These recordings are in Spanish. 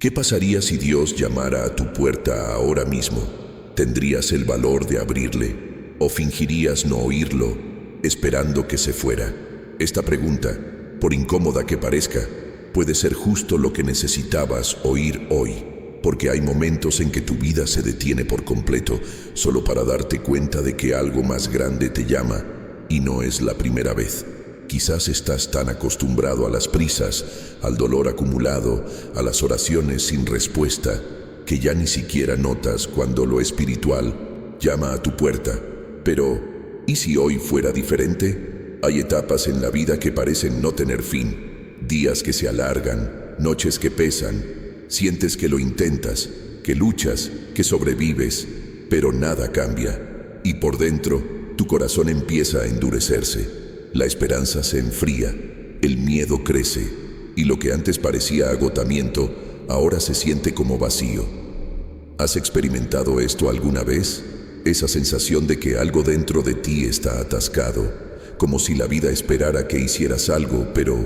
¿Qué pasaría si Dios llamara a tu puerta ahora mismo? ¿Tendrías el valor de abrirle o fingirías no oírlo, esperando que se fuera? Esta pregunta, por incómoda que parezca, puede ser justo lo que necesitabas oír hoy, porque hay momentos en que tu vida se detiene por completo, solo para darte cuenta de que algo más grande te llama, y no es la primera vez. Quizás estás tan acostumbrado a las prisas, al dolor acumulado, a las oraciones sin respuesta, que ya ni siquiera notas cuando lo espiritual llama a tu puerta. Pero, ¿y si hoy fuera diferente? Hay etapas en la vida que parecen no tener fin, días que se alargan, noches que pesan, sientes que lo intentas, que luchas, que sobrevives, pero nada cambia, y por dentro tu corazón empieza a endurecerse. La esperanza se enfría, el miedo crece, y lo que antes parecía agotamiento, ahora se siente como vacío. ¿Has experimentado esto alguna vez? Esa sensación de que algo dentro de ti está atascado, como si la vida esperara que hicieras algo, pero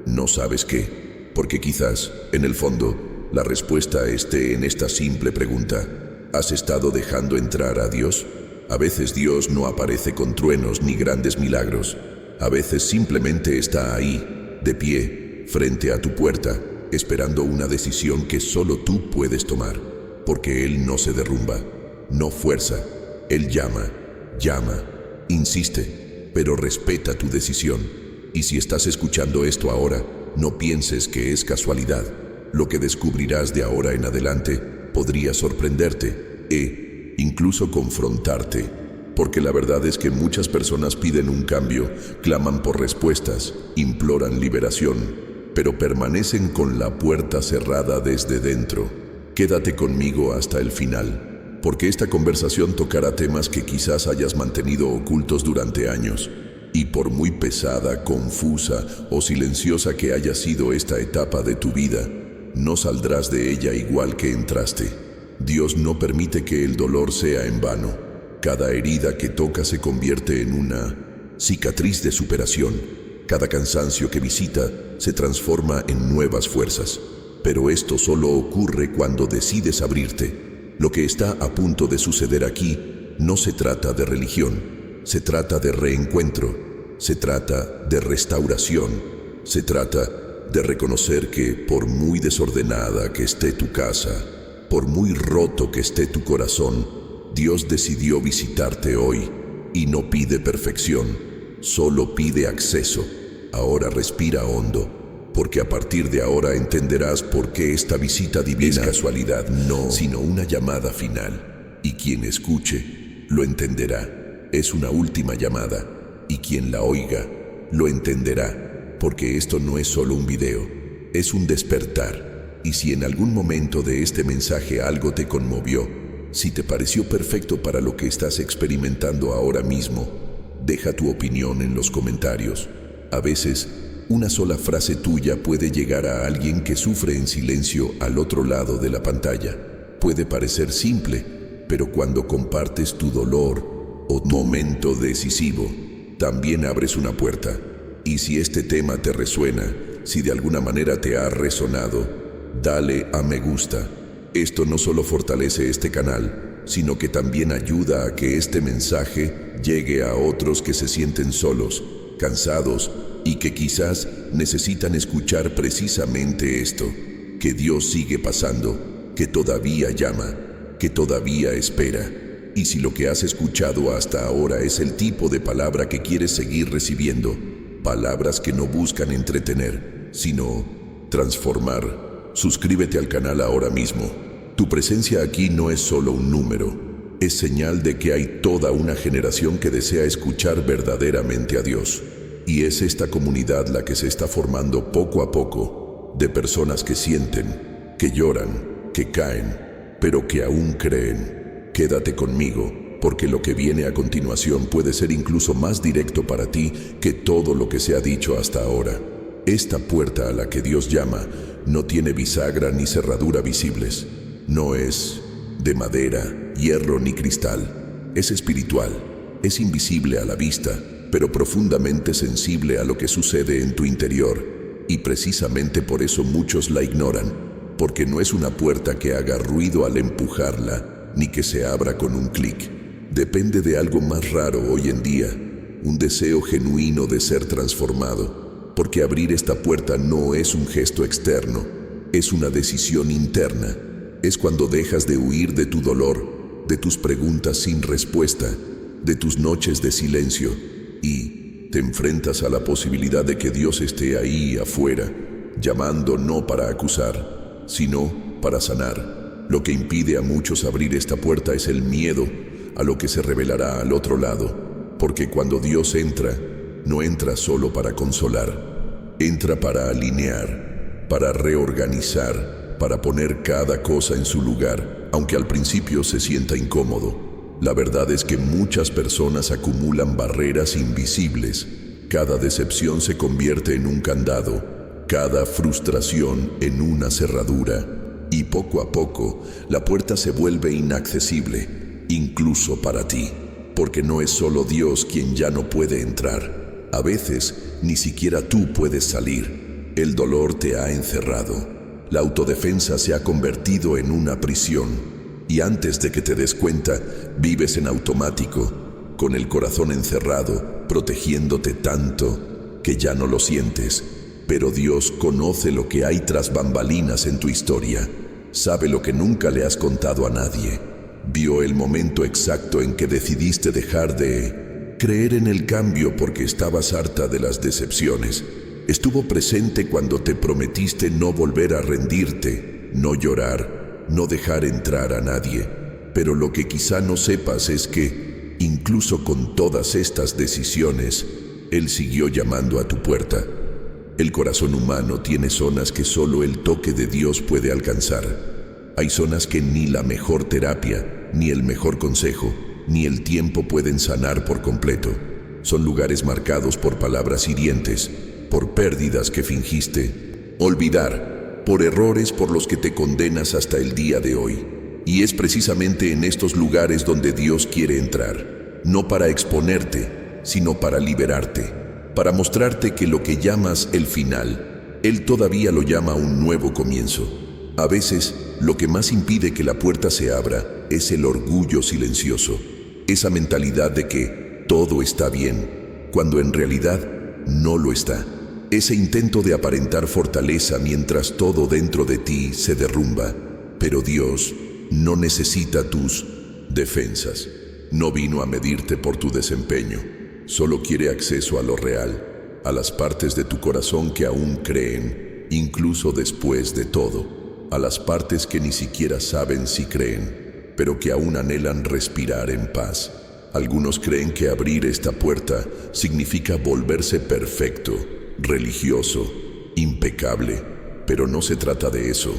no sabes qué, porque quizás, en el fondo, la respuesta esté en esta simple pregunta: ¿has estado dejando entrar a Dios? A veces Dios no aparece con truenos ni grandes milagros. A veces simplemente está ahí, de pie, frente a tu puerta, esperando una decisión que solo tú puedes tomar, porque Él no se derrumba, no fuerza, Él llama, insiste, pero respeta tu decisión. Y si estás escuchando esto ahora, no pienses que es casualidad. Lo que descubrirás de ahora en adelante podría sorprenderte e incluso confrontarte. Porque la verdad es que muchas personas piden un cambio, claman por respuestas, imploran liberación, pero permanecen con la puerta cerrada desde dentro. Quédate conmigo hasta el final, porque esta conversación tocará temas que quizás hayas mantenido ocultos durante años. Y por muy pesada, confusa o silenciosa que haya sido esta etapa de tu vida, no saldrás de ella igual que entraste. Dios no permite que el dolor sea en vano. Cada herida que toca se convierte en una cicatriz de superación. Cada cansancio que visita se transforma en nuevas fuerzas. Pero esto solo ocurre cuando decides abrirte. Lo que está a punto de suceder aquí no se trata de religión, se trata de reencuentro, se trata de restauración, se trata de reconocer que por muy desordenada que esté tu casa, por muy roto que esté tu corazón, Dios decidió visitarte hoy y no pide perfección, solo pide acceso. Ahora respira hondo, porque a partir de ahora entenderás por qué esta visita divina es casualidad, no, sino una llamada final. Y quien escuche, lo entenderá. Es una última llamada, y quien la oiga, lo entenderá, porque esto no es solo un video, es un despertar. Y si en algún momento de este mensaje algo te conmovió, si te pareció perfecto para lo que estás experimentando ahora mismo, deja tu opinión en los comentarios. A veces, una sola frase tuya puede llegar a alguien que sufre en silencio al otro lado de la pantalla. Puede parecer simple, pero cuando compartes tu dolor o tu momento decisivo, también abres una puerta. Y si este tema te resuena, si de alguna manera te ha resonado, dale a me gusta. Esto no solo fortalece este canal, sino que también ayuda a que este mensaje llegue a otros que se sienten solos, cansados y que quizás necesitan escuchar precisamente esto, que Dios sigue pasando, que todavía llama, que todavía espera. Y si lo que has escuchado hasta ahora es el tipo de palabra que quieres seguir recibiendo, palabras que no buscan entretener, sino transformar, suscríbete al canal ahora mismo. Tu presencia aquí no es solo un número, es señal de que hay toda una generación que desea escuchar verdaderamente a Dios. Y es esta comunidad la que se está formando poco a poco, de personas que sienten, que lloran, que caen, pero que aún creen. Quédate conmigo, porque lo que viene a continuación puede ser incluso más directo para ti que todo lo que se ha dicho hasta ahora. Esta puerta a la que Dios llama no tiene bisagra ni cerradura visibles. No es de madera, hierro ni cristal. Es espiritual, es invisible a la vista, pero profundamente sensible a lo que sucede en tu interior. Y precisamente por eso muchos la ignoran. porque no es una puerta que haga ruido al empujarla, ni que se abra con un clic. Depende de algo más raro hoy en día, un deseo genuino de ser transformado, porque abrir esta puerta no es un gesto externo, es una decisión interna. Es cuando dejas de huir de tu dolor, de tus preguntas sin respuesta, de tus noches de silencio, y te enfrentas a la posibilidad de que Dios esté ahí afuera, llamando no para acusar, sino para sanar. Lo que impide a muchos abrir esta puerta es el miedo a lo que se revelará al otro lado, porque cuando Dios entra, no entra solo para consolar, entra para alinear, para reorganizar, para poner cada cosa en su lugar, aunque al principio se sienta incómodo. La verdad es que muchas personas acumulan barreras invisibles. Cada decepción se convierte en un candado, cada frustración en una cerradura, y poco a poco la puerta se vuelve inaccesible, incluso para ti, porque no es solo Dios quien ya no puede entrar. A veces ni siquiera tú puedes salir. El dolor te ha encerrado. La autodefensa se ha convertido en una prisión, y antes de que te des cuenta, vives en automático, con el corazón encerrado, protegiéndote tanto que ya no lo sientes. Pero Dios conoce lo que hay tras bambalinas en tu historia, sabe lo que nunca le has contado a nadie. Vio el momento exacto en que decidiste dejar de creer en el cambio porque estabas harta de las decepciones. Estuvo presente cuando te prometiste no volver a rendirte, no llorar, no dejar entrar a nadie. Pero lo que quizá no sepas es que, incluso con todas estas decisiones, Él siguió llamando a tu puerta. El corazón humano tiene zonas que solo el toque de Dios puede alcanzar. Hay zonas que ni la mejor terapia, ni el mejor consejo, ni el tiempo pueden sanar por completo. Son lugares marcados por palabras hirientes, por pérdidas que fingiste olvidar, por errores por los que te condenas hasta el día de hoy. Y es precisamente en estos lugares donde Dios quiere entrar, no para exponerte, sino para liberarte, para mostrarte que lo que llamas el final, Él todavía lo llama un nuevo comienzo. A veces, lo que más impide que la puerta se abra es el orgullo silencioso, esa mentalidad de que todo está bien, cuando en realidad no lo está. Ese intento de aparentar fortaleza mientras todo dentro de ti se derrumba. Pero Dios no necesita tus defensas. No vino a medirte por tu desempeño. Solo quiere acceso a lo real, a las partes de tu corazón que aún creen, incluso después de todo, a las partes que ni siquiera saben si creen, pero que aún anhelan respirar en paz. Algunos creen que abrir esta puerta significa volverse perfecto, religioso, impecable, pero no se trata de eso.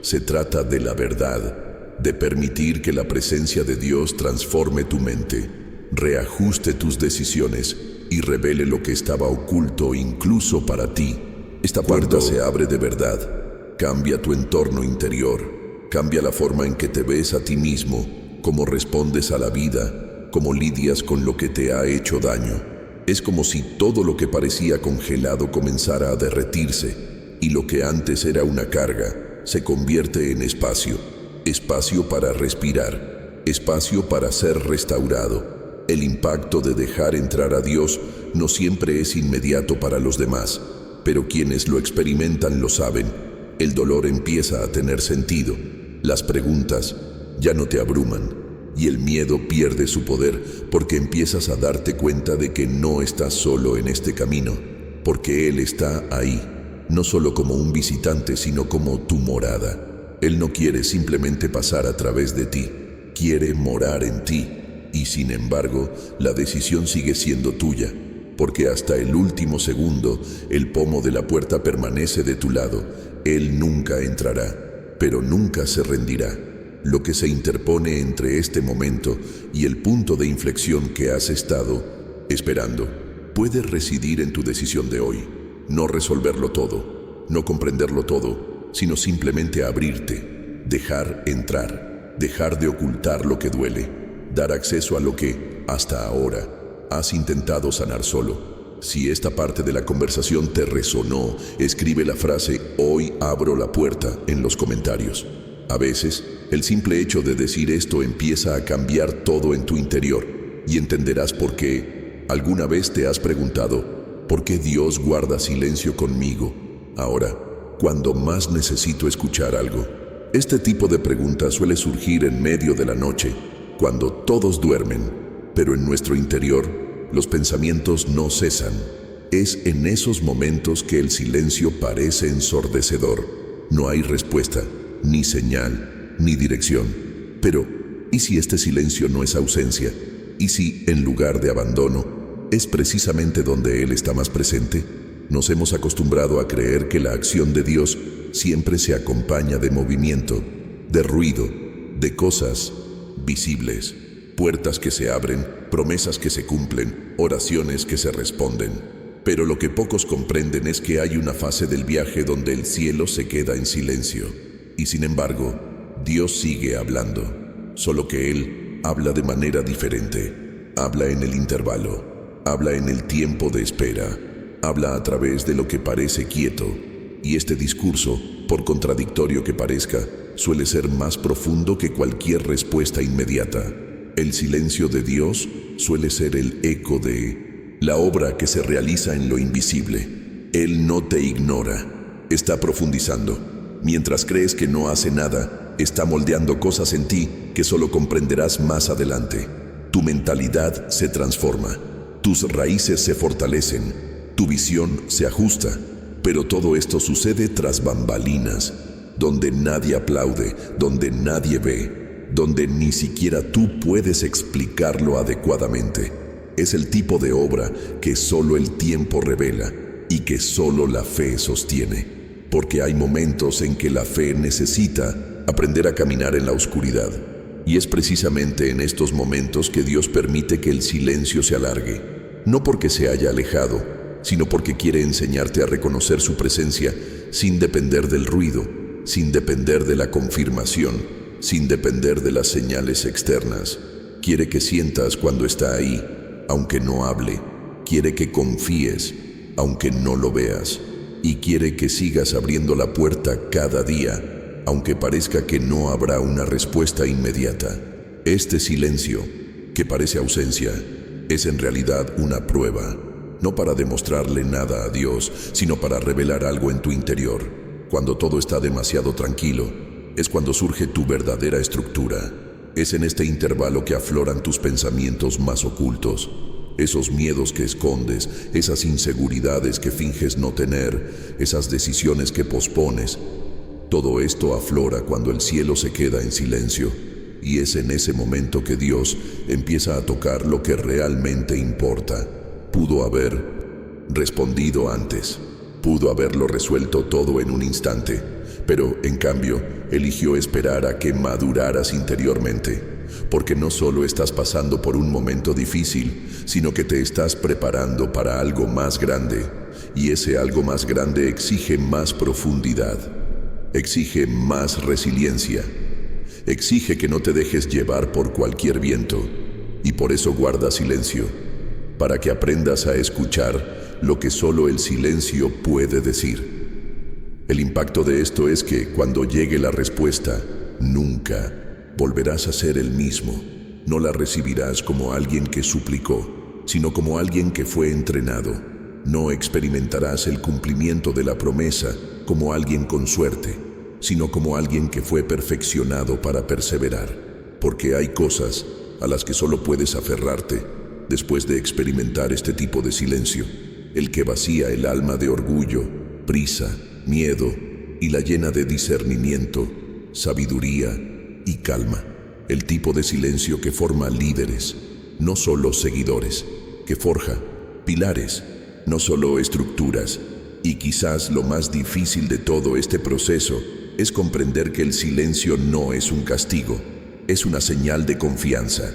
Se trata de la verdad, de permitir que la presencia de Dios transforme tu mente, reajuste tus decisiones y revele lo que estaba oculto incluso para ti. Esta puerta se abre de verdad, cambia tu entorno interior, cambia la forma en que te ves a ti mismo, cómo respondes a la vida, cómo lidias con lo que te ha hecho daño. Es como si todo lo que parecía congelado comenzara a derretirse, y lo que antes era una carga se convierte en espacio, espacio para respirar, espacio para ser restaurado. El impacto de dejar entrar a Dios no siempre es inmediato para los demás, pero quienes lo experimentan lo saben. El dolor empieza a tener sentido, las preguntas ya no te abruman, y el miedo pierde su poder porque empiezas a darte cuenta de que no estás solo en este camino, porque Él está ahí, no solo como un visitante, sino como tu morada. Él no quiere simplemente pasar a través de ti, quiere morar en ti, y sin embargo, la decisión sigue siendo tuya, porque hasta el último segundo, el pomo de la puerta permanece de tu lado. Él nunca entrará, pero nunca se rendirá. Lo que se interpone entre este momento y el punto de inflexión que has estado esperando puede residir en tu decisión de hoy. No resolverlo todo, no comprenderlo todo, sino simplemente abrirte, dejar entrar, dejar de ocultar lo que duele, dar acceso a lo que, hasta ahora, has intentado sanar solo. Si esta parte de la conversación te resonó, escribe la frase "Hoy abro la puerta" en los comentarios. A veces, el simple hecho de decir esto empieza a cambiar todo en tu interior y entenderás por qué. ¿Alguna vez te has preguntado por qué Dios guarda silencio conmigo ahora, cuando más necesito escuchar algo? Este tipo de pregunta suele surgir en medio de la noche, cuando todos duermen, pero en nuestro interior los pensamientos no cesan. Es en esos momentos que el silencio parece ensordecedor. No hay respuesta, ni señal, ni dirección. Pero, ¿y si este silencio no es ausencia? ¿Y si, en lugar de abandono, es precisamente donde Él está más presente? Nos hemos acostumbrado a creer que la acción de Dios siempre se acompaña de movimiento, de ruido, de cosas visibles, puertas que se abren, promesas que se cumplen, oraciones que se responden. Pero lo que pocos comprenden es que hay una fase del viaje donde el cielo se queda en silencio. Y sin embargo, Dios sigue hablando, solo que Él habla de manera diferente. Habla en el intervalo, habla en el tiempo de espera, habla a través de lo que parece quieto. Y este discurso, por contradictorio que parezca, suele ser más profundo que cualquier respuesta inmediata. El silencio de Dios suele ser el eco de la obra que se realiza en lo invisible. Él no te ignora, está profundizando. Mientras crees que no hace nada, está moldeando cosas en ti que solo comprenderás más adelante. Tu mentalidad se transforma, tus raíces se fortalecen, tu visión se ajusta. Pero todo esto sucede tras bambalinas, donde nadie aplaude, donde nadie ve, donde ni siquiera tú puedes explicarlo adecuadamente. Es el tipo de obra que solo el tiempo revela y que solo la fe sostiene. Porque hay momentos en que la fe necesita aprender a caminar en la oscuridad. Y es precisamente en estos momentos que Dios permite que el silencio se alargue. No porque se haya alejado, sino porque quiere enseñarte a reconocer su presencia sin depender del ruido, sin depender de la confirmación, sin depender de las señales externas. Quiere que sientas cuando está ahí, aunque no hable. Quiere que confíes, aunque no lo veas. Y quiere que sigas abriendo la puerta cada día, aunque parezca que no habrá una respuesta inmediata. Este silencio, que parece ausencia, es en realidad una prueba. No para demostrarle nada a Dios, sino para revelar algo en tu interior. Cuando todo está demasiado tranquilo, es cuando surge tu verdadera estructura. Es en este intervalo que afloran tus pensamientos más ocultos, esos miedos que escondes, esas inseguridades que finges no tener, esas decisiones que pospones. Todo esto aflora cuando el cielo se queda en silencio, y es en ese momento que Dios empieza a tocar lo que realmente importa. Pudo haber respondido antes, pudo haberlo resuelto todo en un instante, pero en cambio eligió esperar a que maduraras interiormente, porque no solo estás pasando por un momento difícil, sino que te estás preparando para algo más grande, y ese algo más grande exige más profundidad, exige más resiliencia, exige que no te dejes llevar por cualquier viento, y por eso guarda silencio, para que aprendas a escuchar lo que solo el silencio puede decir. El impacto de esto es que cuando llegue la respuesta, nunca volverás a ser el mismo. No la recibirás como alguien que suplicó, sino como alguien que fue entrenado. No experimentarás el cumplimiento de la promesa como alguien con suerte, sino como alguien que fue perfeccionado para perseverar. Porque hay cosas a las que solo puedes aferrarte después de experimentar este tipo de silencio, el que vacía el alma de orgullo, prisa, miedo y la llena de discernimiento, sabiduría y calma. El tipo de silencio que forma líderes, no solo seguidores, que forja pilares, no solo estructuras. Y quizás lo más difícil de todo este proceso es comprender que el silencio no es un castigo, es una señal de confianza.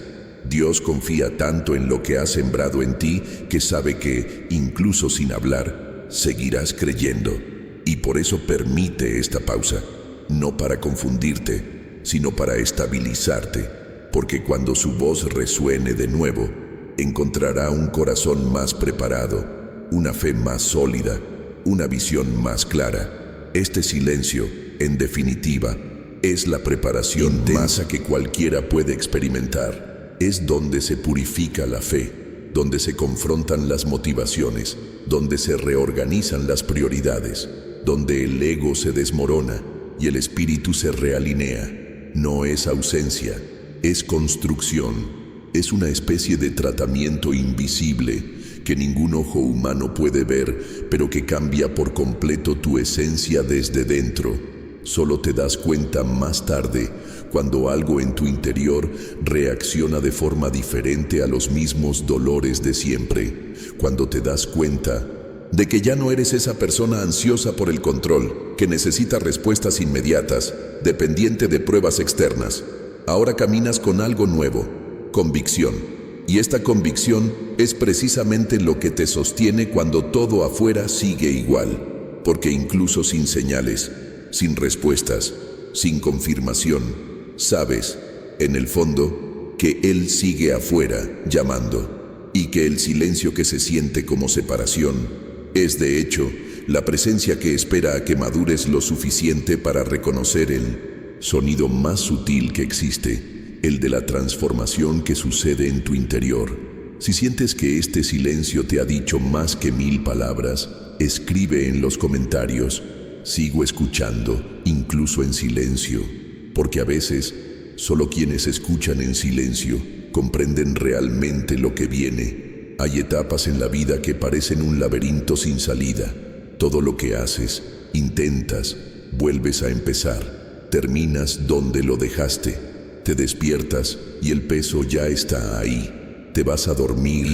Dios confía tanto en lo que ha sembrado en ti que sabe que, incluso sin hablar, seguirás creyendo. Y por eso permite esta pausa, no para confundirte, sino para estabilizarte, porque cuando su voz resuene de nuevo, encontrará un corazón más preparado, una fe más sólida, una visión más clara. Este silencio, en definitiva, es la preparación intensa que cualquiera puede experimentar. Es donde se purifica la fe, donde se confrontan las motivaciones, donde se reorganizan las prioridades, donde el ego se desmorona y el espíritu se realinea. No es ausencia, es construcción. Es una especie de tratamiento invisible que ningún ojo humano puede ver, pero que cambia por completo tu esencia desde dentro. Solo te das cuenta más tarde, cuando algo en tu interior reacciona de forma diferente a los mismos dolores de siempre. Cuando te das cuenta de que ya no eres esa persona ansiosa por el control, que necesita respuestas inmediatas, dependiente de pruebas externas. Ahora caminas con algo nuevo, convicción. Y esta convicción es precisamente lo que te sostiene cuando todo afuera sigue igual. Porque incluso sin señales, sin respuestas, sin confirmación, sabes, en el fondo, que Él sigue afuera, llamando. Y que el silencio que se siente como separación es, de hecho, la presencia que espera a que madures lo suficiente para reconocer el sonido más sutil que existe, el de la transformación que sucede en tu interior. Si sientes que este silencio te ha dicho más que 1000 palabras, escribe en los comentarios: sigo escuchando, incluso en silencio, porque a veces solo quienes escuchan en silencio comprenden realmente lo que viene. Hay etapas en la vida que parecen un laberinto sin salida. Todo lo que haces, intentas, vuelves a empezar, terminas donde lo dejaste, te despiertas y el peso ya está ahí. Te vas a dormir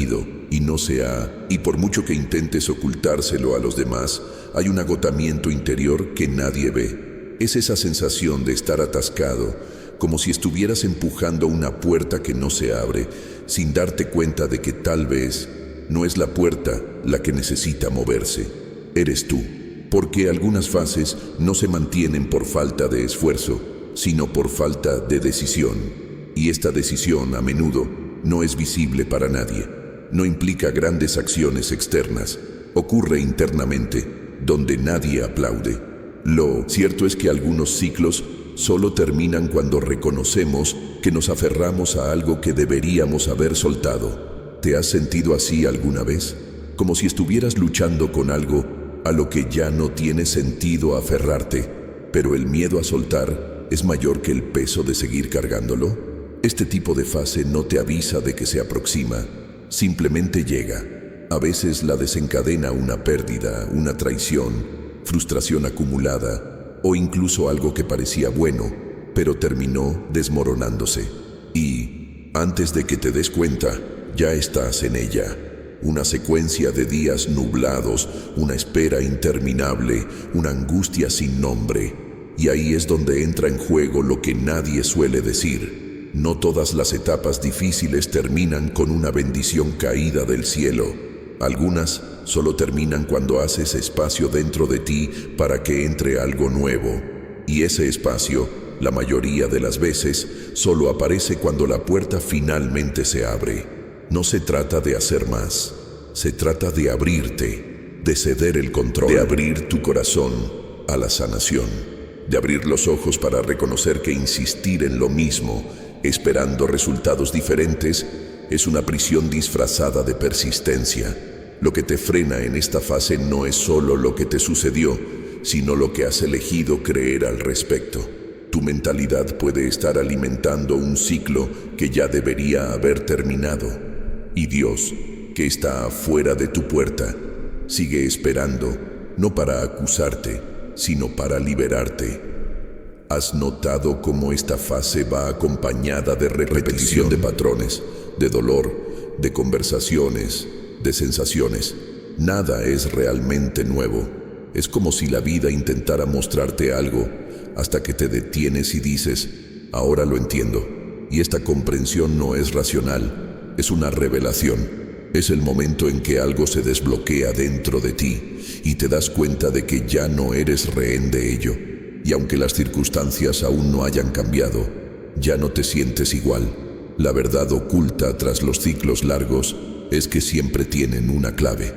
y no se ha, y por mucho que intentes ocultárselo a los demás, hay un agotamiento interior que nadie ve. Es esa sensación de estar atascado, como si estuvieras empujando una puerta que no se abre, sin darte cuenta de que tal vez no es la puerta la que necesita moverse. Eres tú, porque algunas fases no se mantienen por falta de esfuerzo, sino por falta de decisión. Y esta decisión, a menudo, no es visible para nadie. No implica grandes acciones externas. Ocurre internamente, donde nadie aplaude. Lo cierto es que algunos ciclos solo terminan cuando reconocemos que nos aferramos a algo que deberíamos haber soltado. ¿Te has sentido así alguna vez? Como si estuvieras luchando con algo a lo que ya no tiene sentido aferrarte, pero el miedo a soltar es mayor que el peso de seguir cargándolo. Este tipo de fase no te avisa de que se aproxima, simplemente llega. A veces la desencadena una pérdida, una traición, frustración acumulada, o incluso algo que parecía bueno, pero terminó desmoronándose. Y, antes de que te des cuenta, ya estás en ella. Una secuencia de días nublados, una espera interminable, una angustia sin nombre. Y ahí es donde entra en juego lo que nadie suele decir. No todas las etapas difíciles terminan con una bendición caída del cielo. Algunas solo terminan cuando haces espacio dentro de ti para que entre algo nuevo. Y ese espacio, la mayoría de las veces, solo aparece cuando la puerta finalmente se abre. No se trata de hacer más, se trata de abrirte, de ceder el control, de abrir tu corazón a la sanación, de abrir los ojos para reconocer que insistir en lo mismo, esperando resultados diferentes, es una prisión disfrazada de persistencia. Lo que te frena en esta fase no es solo lo que te sucedió, sino lo que has elegido creer al respecto. Tu mentalidad puede estar alimentando un ciclo que ya debería haber terminado. Y Dios, que está afuera de tu puerta, sigue esperando, no para acusarte, sino para liberarte. ¿Has notado cómo esta fase va acompañada de repetición de patrones, de dolor, de conversaciones, de sensaciones? Nada es realmente nuevo. Es como si la vida intentara mostrarte algo hasta que te detienes y dices: ahora lo entiendo. Y esta comprensión no es racional, es una revelación. Es el momento en que algo se desbloquea dentro de ti y te das cuenta de que ya no eres rehén de ello. Y aunque las circunstancias aún no hayan cambiado, ya no te sientes igual. La verdad oculta tras los ciclos largos es que siempre tienen una clave.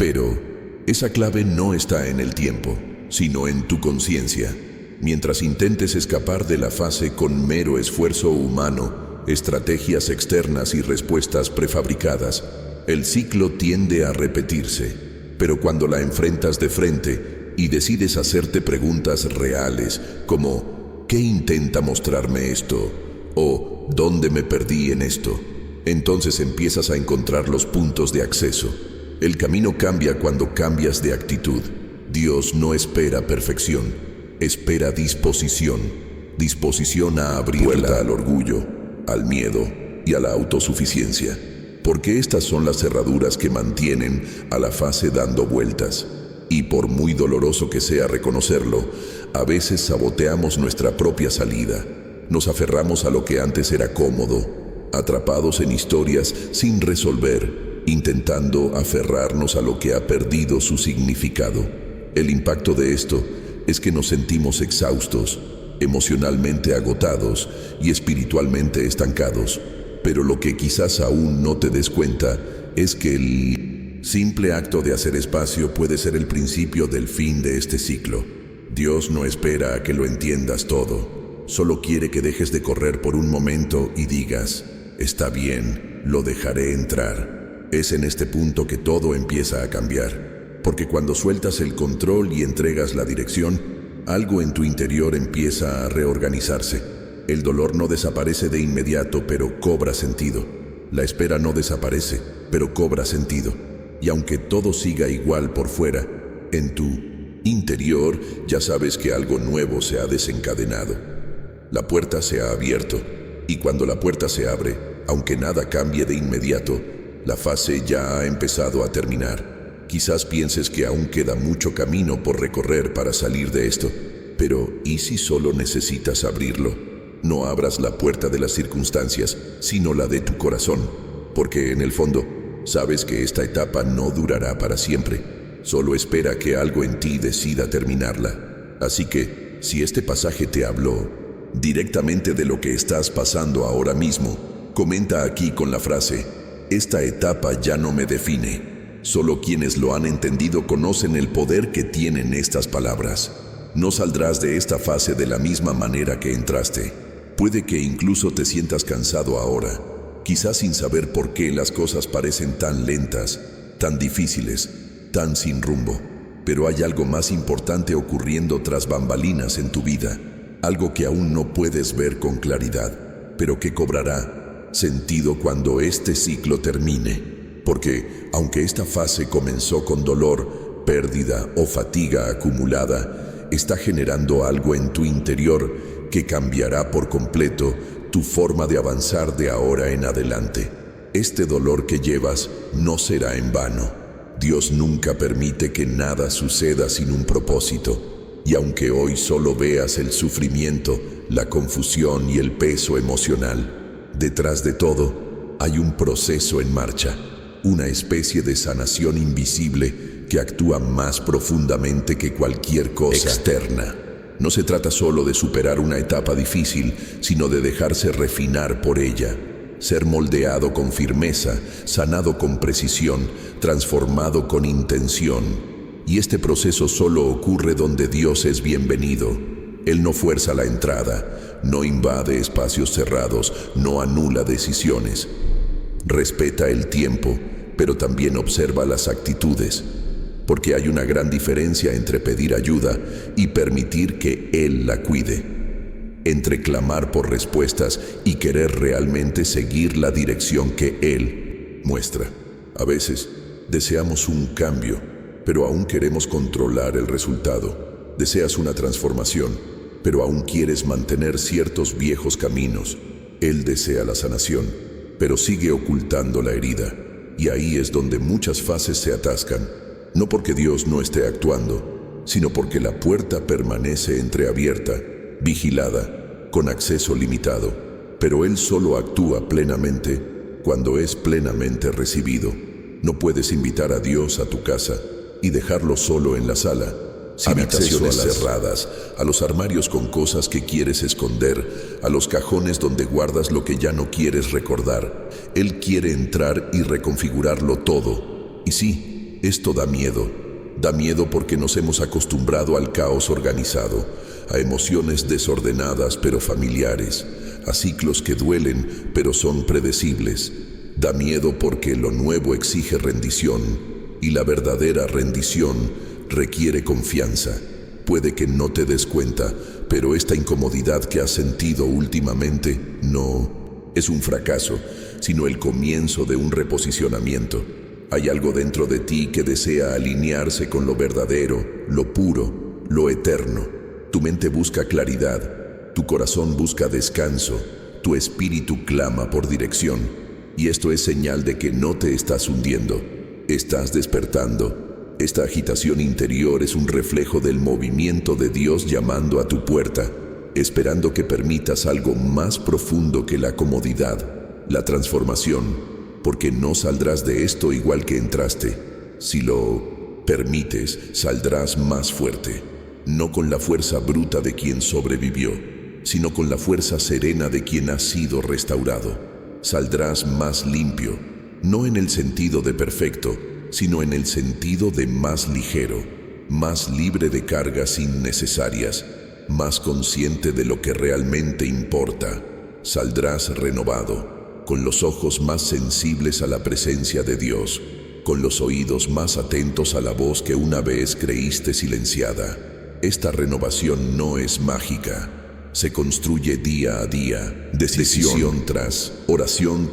Pero esa clave no está en el tiempo, sino en tu conciencia. Mientras intentes escapar de la fase con mero esfuerzo humano, estrategias externas y respuestas prefabricadas, el ciclo tiende a repetirse. Pero cuando la enfrentas de frente y decides hacerte preguntas reales como ¿qué intenta mostrarme esto? O ¿dónde me perdí en esto? Entonces empiezas a encontrar los puntos de acceso. El camino cambia cuando cambias de actitud. Dios no espera perfección, espera disposición. Disposición a abrir puerta al orgullo, al miedo y a la autosuficiencia. Porque estas son las cerraduras que mantienen a la fase dando vueltas. Y por muy doloroso que sea reconocerlo, a veces saboteamos nuestra propia salida. Nos aferramos a lo que antes era cómodo, atrapados en historias sin resolver, intentando aferrarnos a lo que ha perdido su significado. El impacto de esto es que nos sentimos exhaustos, emocionalmente agotados y espiritualmente estancados. Pero lo que quizás aún no te des cuenta es que el simple acto de hacer espacio puede ser el principio del fin de este ciclo. Dios no espera a que lo entiendas todo, solo quiere que dejes de correr por un momento y digas, está bien, lo dejaré entrar. Es en este punto que todo empieza a cambiar, porque cuando sueltas el control y entregas la dirección, algo en tu interior empieza a reorganizarse. El dolor no desaparece de inmediato, pero cobra sentido. La espera no desaparece, pero cobra sentido. Y aunque todo siga igual por fuera, en tu interior ya sabes que algo nuevo se ha desencadenado. La puerta se ha abierto, y cuando la puerta se abre, aunque nada cambie de inmediato, la fase ya ha empezado a terminar. Quizás pienses que aún queda mucho camino por recorrer para salir de esto, pero ¿y si solo necesitas abrirlo? No abras la puerta de las circunstancias, sino la de tu corazón, porque en el fondo sabes que esta etapa no durará para siempre. Solo espera que algo en ti decida terminarla. Así que, si este pasaje te habló directamente de lo que estás pasando ahora mismo, comenta aquí con la frase, esta etapa ya no me define. Solo quienes lo han entendido conocen el poder que tienen estas palabras. No saldrás de esta fase de la misma manera que entraste. Puede que incluso te sientas cansado ahora, quizás sin saber por qué las cosas parecen tan lentas, tan difíciles, tan sin rumbo. Pero hay algo más importante ocurriendo tras bambalinas en tu vida, algo que aún no puedes ver con claridad, pero que cobrará sentido cuando este ciclo termine. Porque, aunque esta fase comenzó con dolor, pérdida o fatiga acumulada, está generando algo en tu interior que cambiará por completo tu forma de avanzar de ahora en adelante. Este dolor que llevas no será en vano. Dios nunca permite que nada suceda sin un propósito. Y aunque hoy solo veas el sufrimiento, la confusión y el peso emocional, detrás de todo hay un proceso en marcha, una especie de sanación invisible que actúa más profundamente que cualquier cosa externa. No se trata solo de superar una etapa difícil, sino de dejarse refinar por ella, ser moldeado con firmeza, sanado con precisión, transformado con intención. Y este proceso solo ocurre donde Dios es bienvenido. Él no fuerza la entrada, no invade espacios cerrados, no anula decisiones. Respeta el tiempo, pero también observa las actitudes. Porque hay una gran diferencia entre pedir ayuda y permitir que Él la cuide, entre clamar por respuestas y querer realmente seguir la dirección que Él muestra. A veces deseamos un cambio, pero aún queremos controlar el resultado. Deseas una transformación, pero aún quieres mantener ciertos viejos caminos. Él desea la sanación, pero sigue ocultando la herida, y ahí es donde muchas fases se atascan. No porque Dios no esté actuando, sino porque la puerta permanece entreabierta, vigilada, con acceso limitado. Pero Él solo actúa plenamente cuando es plenamente recibido. No puedes invitar a Dios a tu casa y dejarlo solo en la sala, sin habitaciones cerradas, a los armarios con cosas que quieres esconder, a los cajones donde guardas lo que ya no quieres recordar. Él quiere entrar y reconfigurarlo todo. Y sí, Esto da miedo. Da miedo porque nos hemos acostumbrado al caos organizado, a emociones desordenadas pero familiares, a ciclos que duelen pero son predecibles. Da miedo porque lo nuevo exige rendición, y la verdadera rendición requiere confianza. Puede que no te des cuenta, pero esta incomodidad que has sentido últimamente no es un fracaso, sino el comienzo de un reposicionamiento. Hay algo dentro de ti que desea alinearse con lo verdadero, lo puro, lo eterno. Tu mente busca claridad, tu corazón busca descanso, tu espíritu clama por dirección. Y esto es señal de que no te estás hundiendo, estás despertando. Esta agitación interior es un reflejo del movimiento de Dios llamando a tu puerta, esperando que permitas algo más profundo que la comodidad, la transformación. Porque no saldrás de esto igual que entraste. Si lo permites, saldrás más fuerte, no con la fuerza bruta de quien sobrevivió, sino con la fuerza serena de quien ha sido restaurado. Saldrás más limpio, no en el sentido de perfecto, sino en el sentido de más ligero, más libre de cargas innecesarias, más consciente de lo que realmente importa. Saldrás renovado, con los ojos más sensibles a la presencia de Dios, con los oídos más atentos a la voz que una vez creíste silenciada. Esta renovación no es mágica, se construye día a día, decisión tras oración,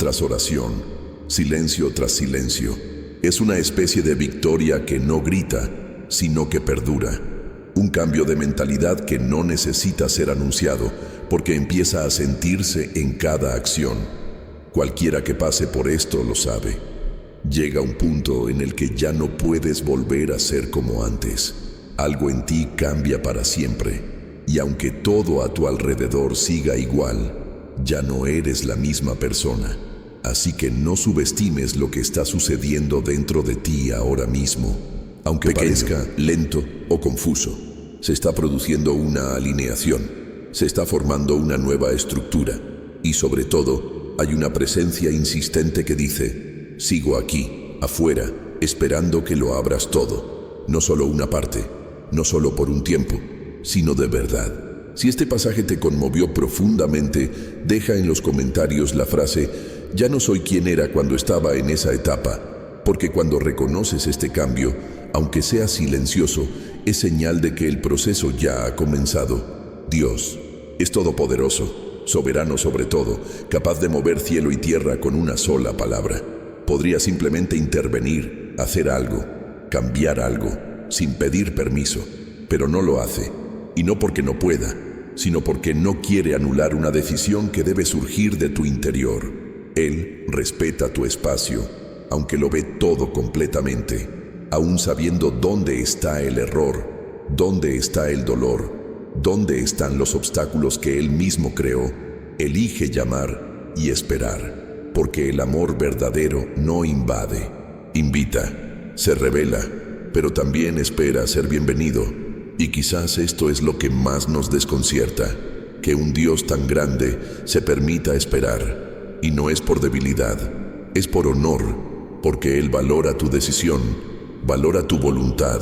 silencio tras silencio. Es una especie de victoria que no grita, sino que perdura. Un cambio de mentalidad que no necesita ser anunciado, porque empieza a sentirse en cada acción. Cualquiera que pase por esto lo sabe. Llega un punto en el que ya no puedes volver a ser como antes. Algo en ti cambia para siempre, y aunque todo a tu alrededor siga igual, ya no eres la misma persona. Así que no subestimes lo que está sucediendo dentro de ti ahora mismo. Aunque parezca lento o confuso, se está produciendo una alineación, se está formando una nueva estructura, y sobre todo, hay una presencia insistente que dice: sigo aquí, afuera, esperando que lo abras todo. No solo una parte, no solo por un tiempo, sino de verdad. Si este pasaje te conmovió profundamente, deja en los comentarios la frase: ya no soy quien era cuando estaba en esa etapa, porque cuando reconoces este cambio, aunque sea silencioso, es señal de que el proceso ya ha comenzado. Dios es todopoderoso, soberano sobre todo, capaz de mover cielo y tierra con una sola palabra. Podría simplemente intervenir, hacer algo, cambiar algo, sin pedir permiso, pero no lo hace, y no porque no pueda, sino porque no quiere anular una decisión que debe surgir de tu interior. Él respeta tu espacio, aunque lo ve todo completamente, aún sabiendo dónde está el error, dónde está el dolor, dónde están los obstáculos que Él mismo creó. Elige llamar y esperar, porque el amor verdadero no invade, invita, se revela, pero también espera ser bienvenido. Y quizás esto es lo que más nos desconcierta, que un Dios tan grande se permita esperar. Y no es por debilidad, es por honor, porque Él valora tu decisión, valora tu voluntad,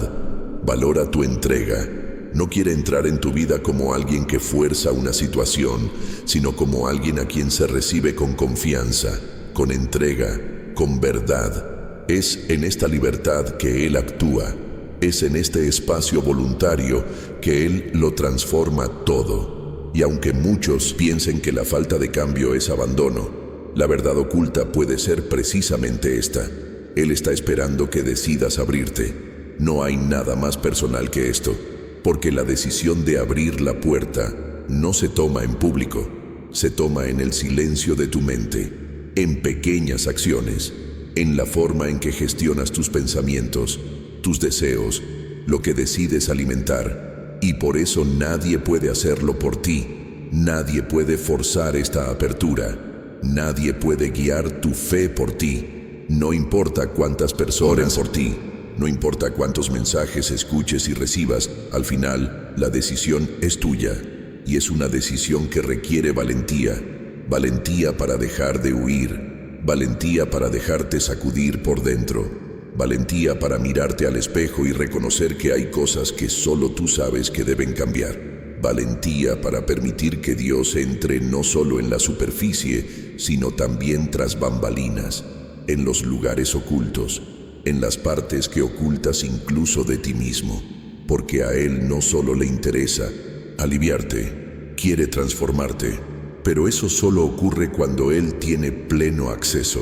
valora tu entrega. No quiere entrar en tu vida como alguien que fuerza una situación, sino como alguien a quien se recibe con confianza, con entrega, con verdad. Es en esta libertad que Él actúa. Es en este espacio voluntario que Él lo transforma todo. Y aunque muchos piensen que la falta de cambio es abandono, la verdad oculta puede ser precisamente esta. Él está esperando que decidas abrirte. No hay nada más personal que esto. Porque la decisión de abrir la puerta no se toma en público, se toma en el silencio de tu mente, en pequeñas acciones, en la forma en que gestionas tus pensamientos, tus deseos, lo que decides alimentar. Y por eso nadie puede hacerlo por ti, nadie puede forzar esta apertura, nadie puede guiar tu fe por ti. No importa cuántas personas oren por ti, no importa cuántos mensajes escuches y recibas, al final, la decisión es tuya. Y es una decisión que requiere valentía. Valentía para dejar de huir. Valentía para dejarte sacudir por dentro. valentía para mirarte al espejo y reconocer que hay cosas que solo tú sabes que deben cambiar, valentía para permitir que Dios entre no solo en la superficie, sino también tras bambalinas, en los lugares ocultos, en las partes que ocultas incluso de ti mismo, porque a Él no solo le interesa aliviarte, quiere transformarte, pero eso solo ocurre cuando Él tiene pleno acceso.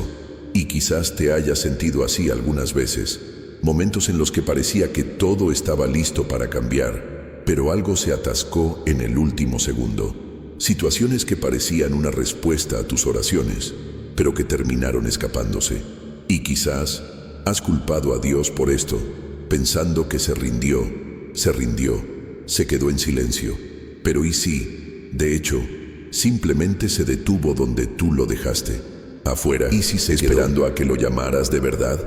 Y quizás te hayas sentido así algunas veces, momentos en los que parecía que todo estaba listo para cambiar, pero algo se atascó en el último segundo. Situaciones que parecían una respuesta a tus oraciones, pero que terminaron escapándose. Y quizás has culpado a Dios por esto, pensando que se rindió, se quedó en silencio. Pero ¿y si, de hecho, simplemente se detuvo donde tú lo dejaste? Afuera, ¿y si se esperando a que lo llamaras de verdad?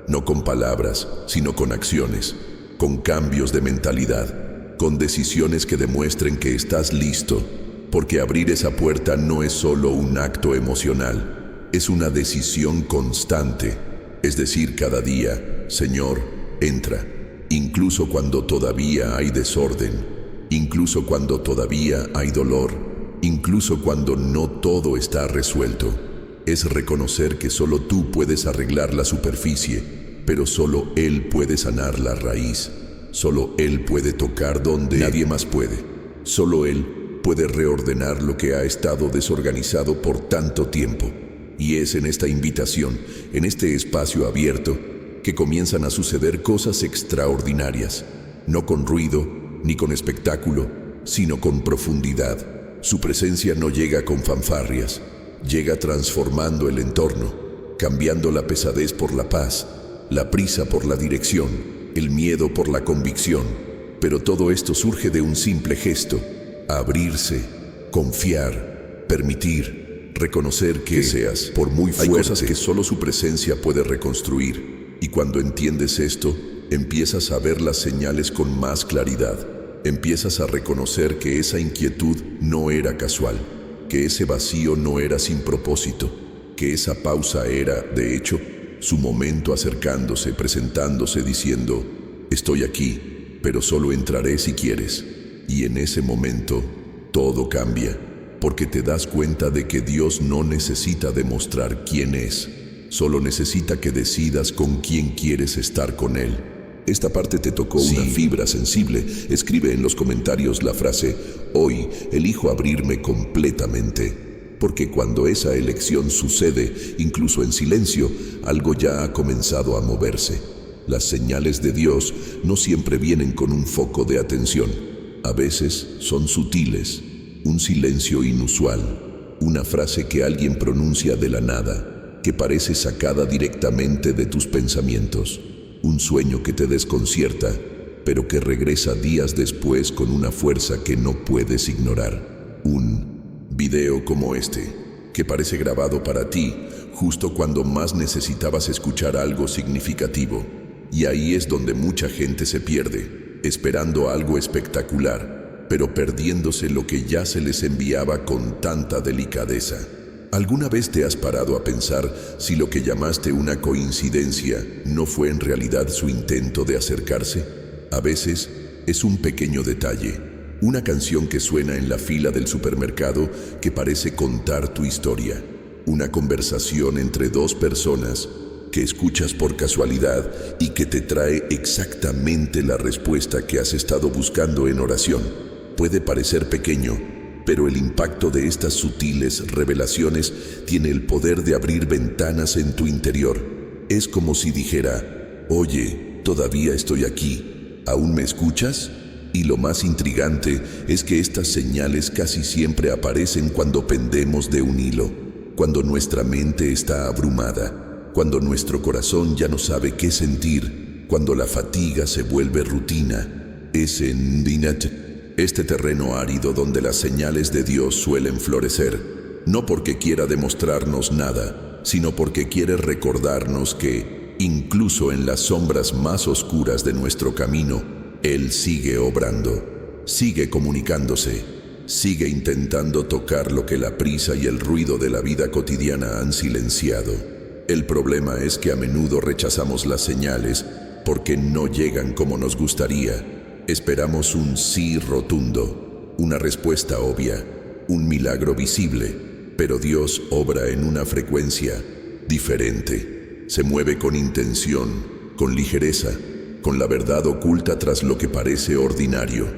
No con palabras, sino con acciones, con cambios de mentalidad, con decisiones que demuestren que estás listo, porque abrir esa puerta no es solo un acto emocional, es una decisión constante, es decir, cada día, Señor, entra, incluso cuando todavía hay desorden, incluso cuando todavía hay dolor, incluso cuando no todo está resuelto. Es reconocer que solo tú puedes arreglar la superficie, pero solo Él puede sanar la raíz. Solo Él puede tocar donde nadie más puede. Solo Él puede reordenar lo que ha estado desorganizado por tanto tiempo. Y es en esta invitación, en este espacio abierto, que comienzan a suceder cosas extraordinarias. No con ruido, ni con espectáculo, sino con profundidad. Su presencia no llega con fanfarrias. Llega transformando el entorno, cambiando la pesadez por la paz, la prisa por la dirección, el miedo por la convicción. Pero todo esto surge de un simple gesto: abrirse, confiar, permitir, reconocer que seas, por muy fuerte, hay cosas que solo su presencia puede reconstruir. Y cuando entiendes esto, empiezas a ver las señales con más claridad. Empiezas a reconocer que esa inquietud no era casual, que ese vacío no era sin propósito, que esa pausa era, de hecho, su momento acercándose, presentándose, diciendo: estoy aquí, pero solo entraré si quieres. Y en ese momento, todo cambia, porque te das cuenta de que Dios no necesita demostrar quién es, solo necesita que decidas con quién quieres estar con Él. Esta parte te tocó una fibra sensible. Escribe en los comentarios la frase: hoy elijo abrirme completamente. Porque cuando esa elección sucede, incluso en silencio, algo ya ha comenzado a moverse. Las señales de Dios no siempre vienen con un foco de atención. A veces son sutiles, un silencio inusual, una frase que alguien pronuncia de la nada, que parece sacada directamente de tus pensamientos. Un sueño que te desconcierta, pero que regresa días después con una fuerza que no puedes ignorar. Un video como este, que parece grabado para ti, justo cuando más necesitabas escuchar algo significativo. Y ahí es donde mucha gente se pierde, esperando algo espectacular, pero perdiéndose lo que ya se les enviaba con tanta delicadeza. ¿Alguna vez te has parado a pensar si lo que llamaste una coincidencia no fue en realidad su intento de acercarse? A veces es un pequeño detalle, una canción que suena en la fila del supermercado que parece contar tu historia, una conversación entre dos personas que escuchas por casualidad y que te trae exactamente la respuesta que has estado buscando en oración. Puede parecer pequeño, pero el impacto de estas sutiles revelaciones tiene el poder de abrir ventanas en tu interior. Es como si dijera: oye, todavía estoy aquí, ¿aún me escuchas? Y lo más intrigante es que estas señales casi siempre aparecen cuando pendemos de un hilo, cuando nuestra mente está abrumada, cuando nuestro corazón ya no sabe qué sentir, cuando la fatiga se vuelve rutina. Es en este terreno árido donde las señales de Dios suelen florecer, no porque quiera demostrarnos nada, sino porque quiere recordarnos que, incluso en las sombras más oscuras de nuestro camino, Él sigue obrando, sigue comunicándose, sigue intentando tocar lo que la prisa y el ruido de la vida cotidiana han silenciado. El problema es que a menudo rechazamos las señales porque no llegan como nos gustaría. Esperamos un sí rotundo, una respuesta obvia, un milagro visible, pero Dios obra en una frecuencia diferente. Se mueve con intención, con ligereza, con la verdad oculta tras lo que parece ordinario.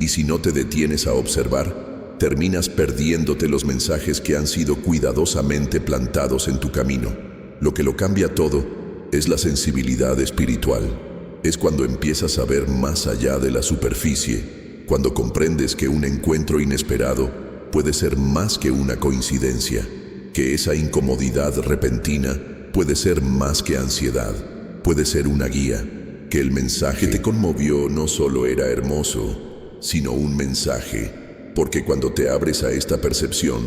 Y si no te detienes a observar, terminas perdiéndote los mensajes que han sido cuidadosamente plantados en tu camino. Lo que lo cambia todo es la sensibilidad espiritual. Es cuando empiezas a ver más allá de la superficie, cuando comprendes que un encuentro inesperado puede ser más que una coincidencia, que esa incomodidad repentina puede ser más que ansiedad, puede ser una guía, que el mensaje que te conmovió no solo era hermoso, sino un mensaje, porque cuando te abres a esta percepción,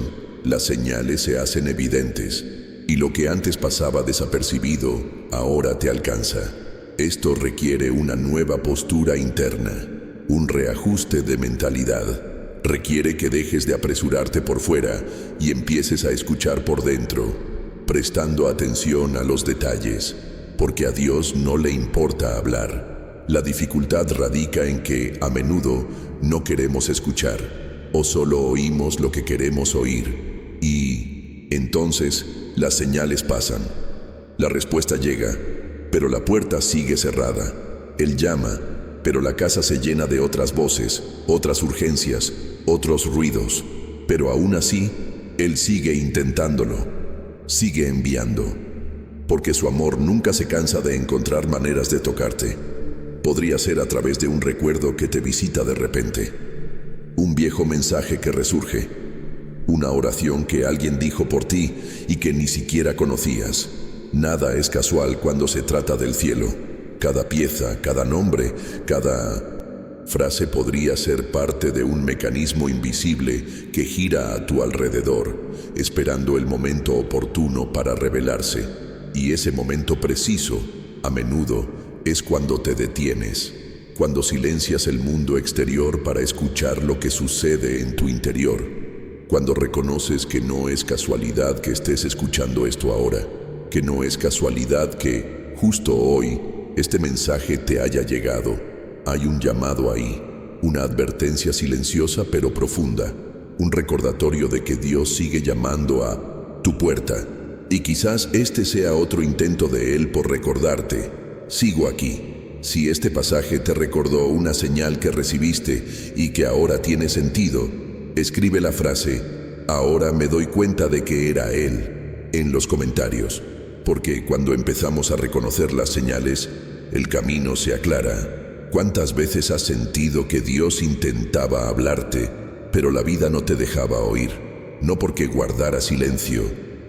las señales se hacen evidentes, y lo que antes pasaba desapercibido, ahora te alcanza. Esto requiere una nueva postura interna, un reajuste de mentalidad. Requiere que dejes de apresurarte por fuera y empieces a escuchar por dentro, prestando atención a los detalles, porque a Dios no le importa hablar. La dificultad radica en que, a menudo, no queremos escuchar, o solo oímos lo que queremos oír. Y entonces, las señales pasan. La respuesta llega, pero la puerta sigue cerrada. Él llama, pero la casa se llena de otras voces, otras urgencias, otros ruidos. Pero aún así, Él sigue intentándolo, sigue enviando, porque su amor nunca se cansa de encontrar maneras de tocarte. Podría ser a través de un recuerdo que te visita de repente, un viejo mensaje que resurge, una oración que alguien dijo por ti y que ni siquiera conocías. Nada es casual cuando se trata del cielo. Cada pieza, cada nombre, cada frase podría ser parte de un mecanismo invisible que gira a tu alrededor, esperando el momento oportuno para revelarse. Y ese momento preciso, a menudo, es cuando te detienes, cuando silencias el mundo exterior para escuchar lo que sucede en tu interior, cuando reconoces que no es casualidad que estés escuchando esto ahora, que no es casualidad que, justo hoy, este mensaje te haya llegado. Hay un llamado ahí, una advertencia silenciosa pero profunda, un recordatorio de que Dios sigue llamando a tu puerta. Y quizás este sea otro intento de Él por recordarte, sigo aquí. Si este pasaje te recordó una señal que recibiste y que ahora tiene sentido, escribe la frase, ahora me doy cuenta de que era Él, en los comentarios. Porque cuando empezamos a reconocer las señales, el camino se aclara. ¿Cuántas veces has sentido que Dios intentaba hablarte, pero la vida no te dejaba oír? No porque guardara silencio,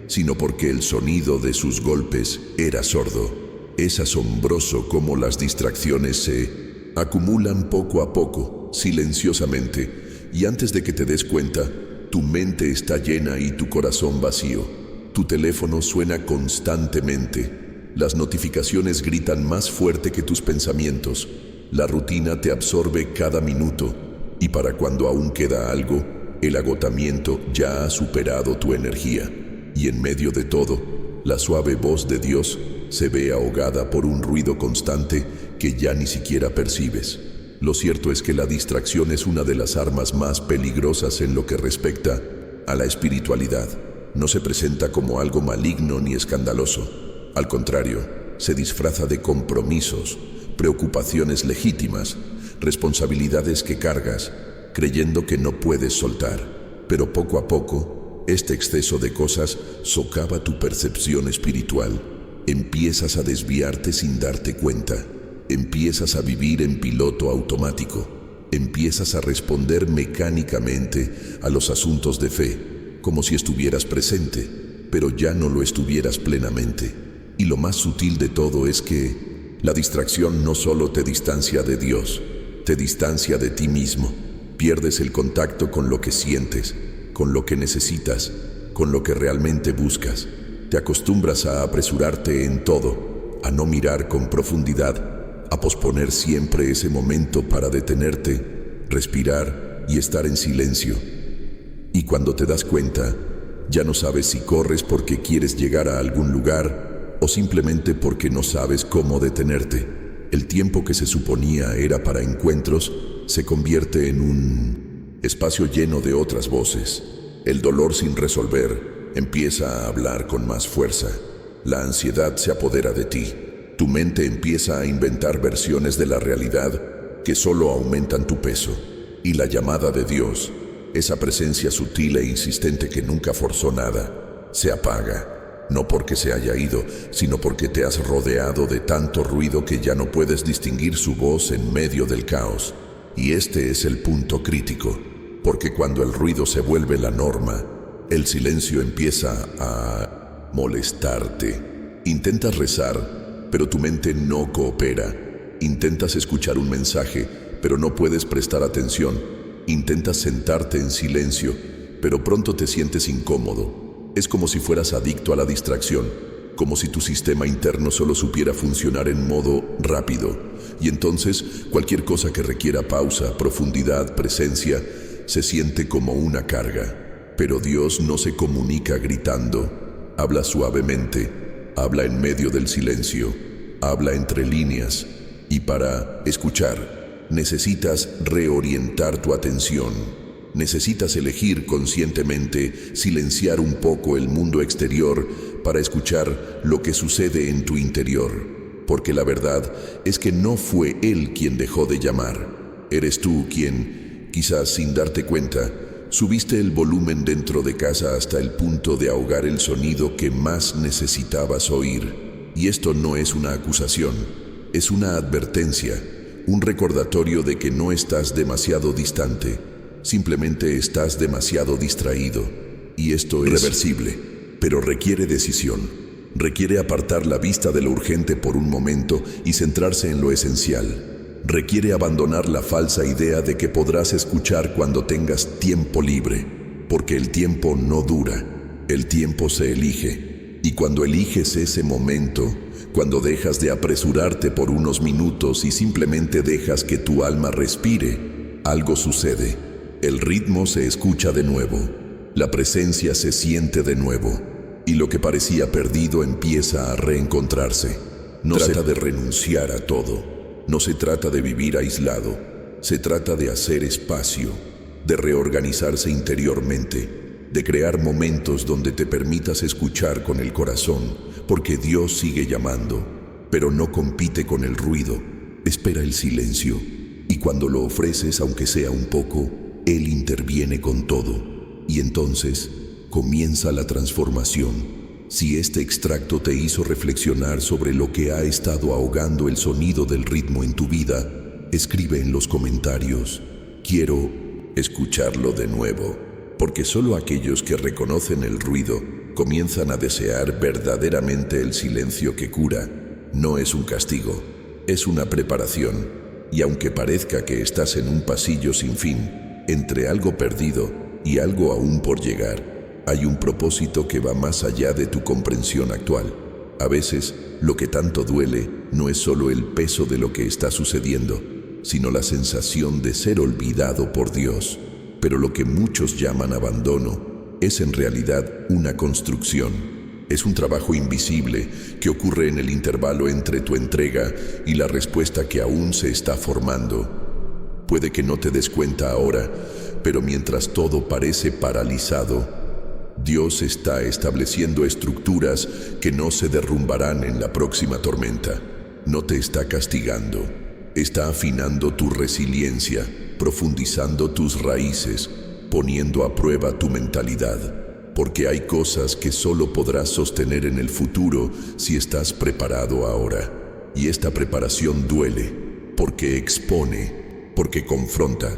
sino porque el sonido de sus golpes era sordo. Es asombroso cómo las distracciones se acumulan poco a poco, silenciosamente, y antes de que te des cuenta, tu mente está llena y tu corazón vacío. Tu teléfono suena constantemente. Las notificaciones gritan más fuerte que tus pensamientos. La rutina te absorbe cada minuto. Y para cuando aún queda algo, el agotamiento ya ha superado tu energía. Y en medio de todo, la suave voz de Dios se ve ahogada por un ruido constante que ya ni siquiera percibes. Lo cierto es que la distracción es una de las armas más peligrosas en lo que respecta a la espiritualidad. No se presenta como algo maligno ni escandaloso. Al contrario, se disfraza de compromisos, preocupaciones legítimas, responsabilidades que cargas, creyendo que no puedes soltar. Pero poco a poco, este exceso de cosas socava tu percepción espiritual. Empiezas a desviarte sin darte cuenta. Empiezas a vivir en piloto automático. Empiezas a responder mecánicamente a los asuntos de fe, como si estuvieras presente, pero ya no lo estuvieras plenamente. Y lo más sutil de todo es que la distracción no solo te distancia de Dios, te distancia de ti mismo. Pierdes el contacto con lo que sientes, con lo que necesitas, con lo que realmente buscas. Te acostumbras a apresurarte en todo, a no mirar con profundidad, a posponer siempre ese momento para detenerte, respirar y estar en silencio. Y cuando te das cuenta, ya no sabes si corres porque quieres llegar a algún lugar o simplemente porque no sabes cómo detenerte. El tiempo que se suponía era para encuentros se convierte en un espacio lleno de otras voces. El dolor sin resolver empieza a hablar con más fuerza. La ansiedad se apodera de ti. Tu mente empieza a inventar versiones de la realidad que solo aumentan tu peso. Y la llamada de Dios, esa presencia sutil e insistente que nunca forzó nada, se apaga. No porque se haya ido, sino porque te has rodeado de tanto ruido que ya no puedes distinguir su voz en medio del caos. Y este es el punto crítico, porque cuando el ruido se vuelve la norma, el silencio empieza a molestarte. Intentas rezar, pero tu mente no coopera. Intentas escuchar un mensaje, pero no puedes prestar atención. Intentas sentarte en silencio, pero pronto te sientes incómodo. Es como si fueras adicto a la distracción, como si tu sistema interno solo supiera funcionar en modo rápido. Y entonces, cualquier cosa que requiera pausa, profundidad, presencia, se siente como una carga. Pero Dios no se comunica gritando. Habla suavemente, habla en medio del silencio, habla entre líneas. Y para escuchar, necesitas reorientar tu atención. Necesitas elegir conscientemente silenciar un poco el mundo exterior para escuchar lo que sucede en tu interior. Porque la verdad es que no fue Él quien dejó de llamar. Eres tú quien, quizás sin darte cuenta, subiste el volumen dentro de casa hasta el punto de ahogar el sonido que más necesitabas oír. Y esto no es una acusación, es una advertencia, un recordatorio de que no estás demasiado distante. Simplemente estás demasiado distraído. Y esto es reversible, pero requiere decisión. Requiere apartar la vista de lo urgente por un momento y centrarse en lo esencial. Requiere abandonar la falsa idea de que podrás escuchar cuando tengas tiempo libre, porque el tiempo no dura, el tiempo se elige. Y cuando eliges ese momento, cuando dejas de apresurarte por unos minutos y simplemente dejas que tu alma respire, algo sucede. El ritmo se escucha de nuevo, la presencia se siente de nuevo, y lo que parecía perdido empieza a reencontrarse. No se trata de renunciar a todo, no se trata de vivir aislado, se trata de hacer espacio, de reorganizarse interiormente, de crear momentos donde te permitas escuchar con el corazón, porque Dios sigue llamando, pero no compite con el ruido, espera el silencio, y cuando lo ofreces, aunque sea un poco, Él interviene con todo, y entonces comienza la transformación. Si este extracto te hizo reflexionar sobre lo que ha estado ahogando el sonido del ritmo en tu vida, escribe en los comentarios: quiero escucharlo de nuevo, porque solo aquellos que reconocen el ruido comienzan a desear verdaderamente el silencio que cura. No es un castigo, es una preparación, y aunque parezca que estás en un pasillo sin fin, entre algo perdido y algo aún por llegar, hay un propósito que va más allá de tu comprensión actual. A veces, lo que tanto duele no es solo el peso de lo que está sucediendo, sino la sensación de ser olvidado por Dios. Pero lo que muchos llaman abandono es en realidad una construcción. Es un trabajo invisible que ocurre en el intervalo entre tu entrega y la respuesta que aún se está formando. Puede que no te des cuenta ahora, pero mientras todo parece paralizado, Dios está estableciendo estructuras que no se derrumbarán en la próxima tormenta. No te está castigando, está afinando tu resiliencia, profundizando tus raíces, poniendo a prueba tu mentalidad, porque hay cosas que solo podrás sostener en el futuro si estás preparado ahora. Y esta preparación duele, porque expone, porque confronta,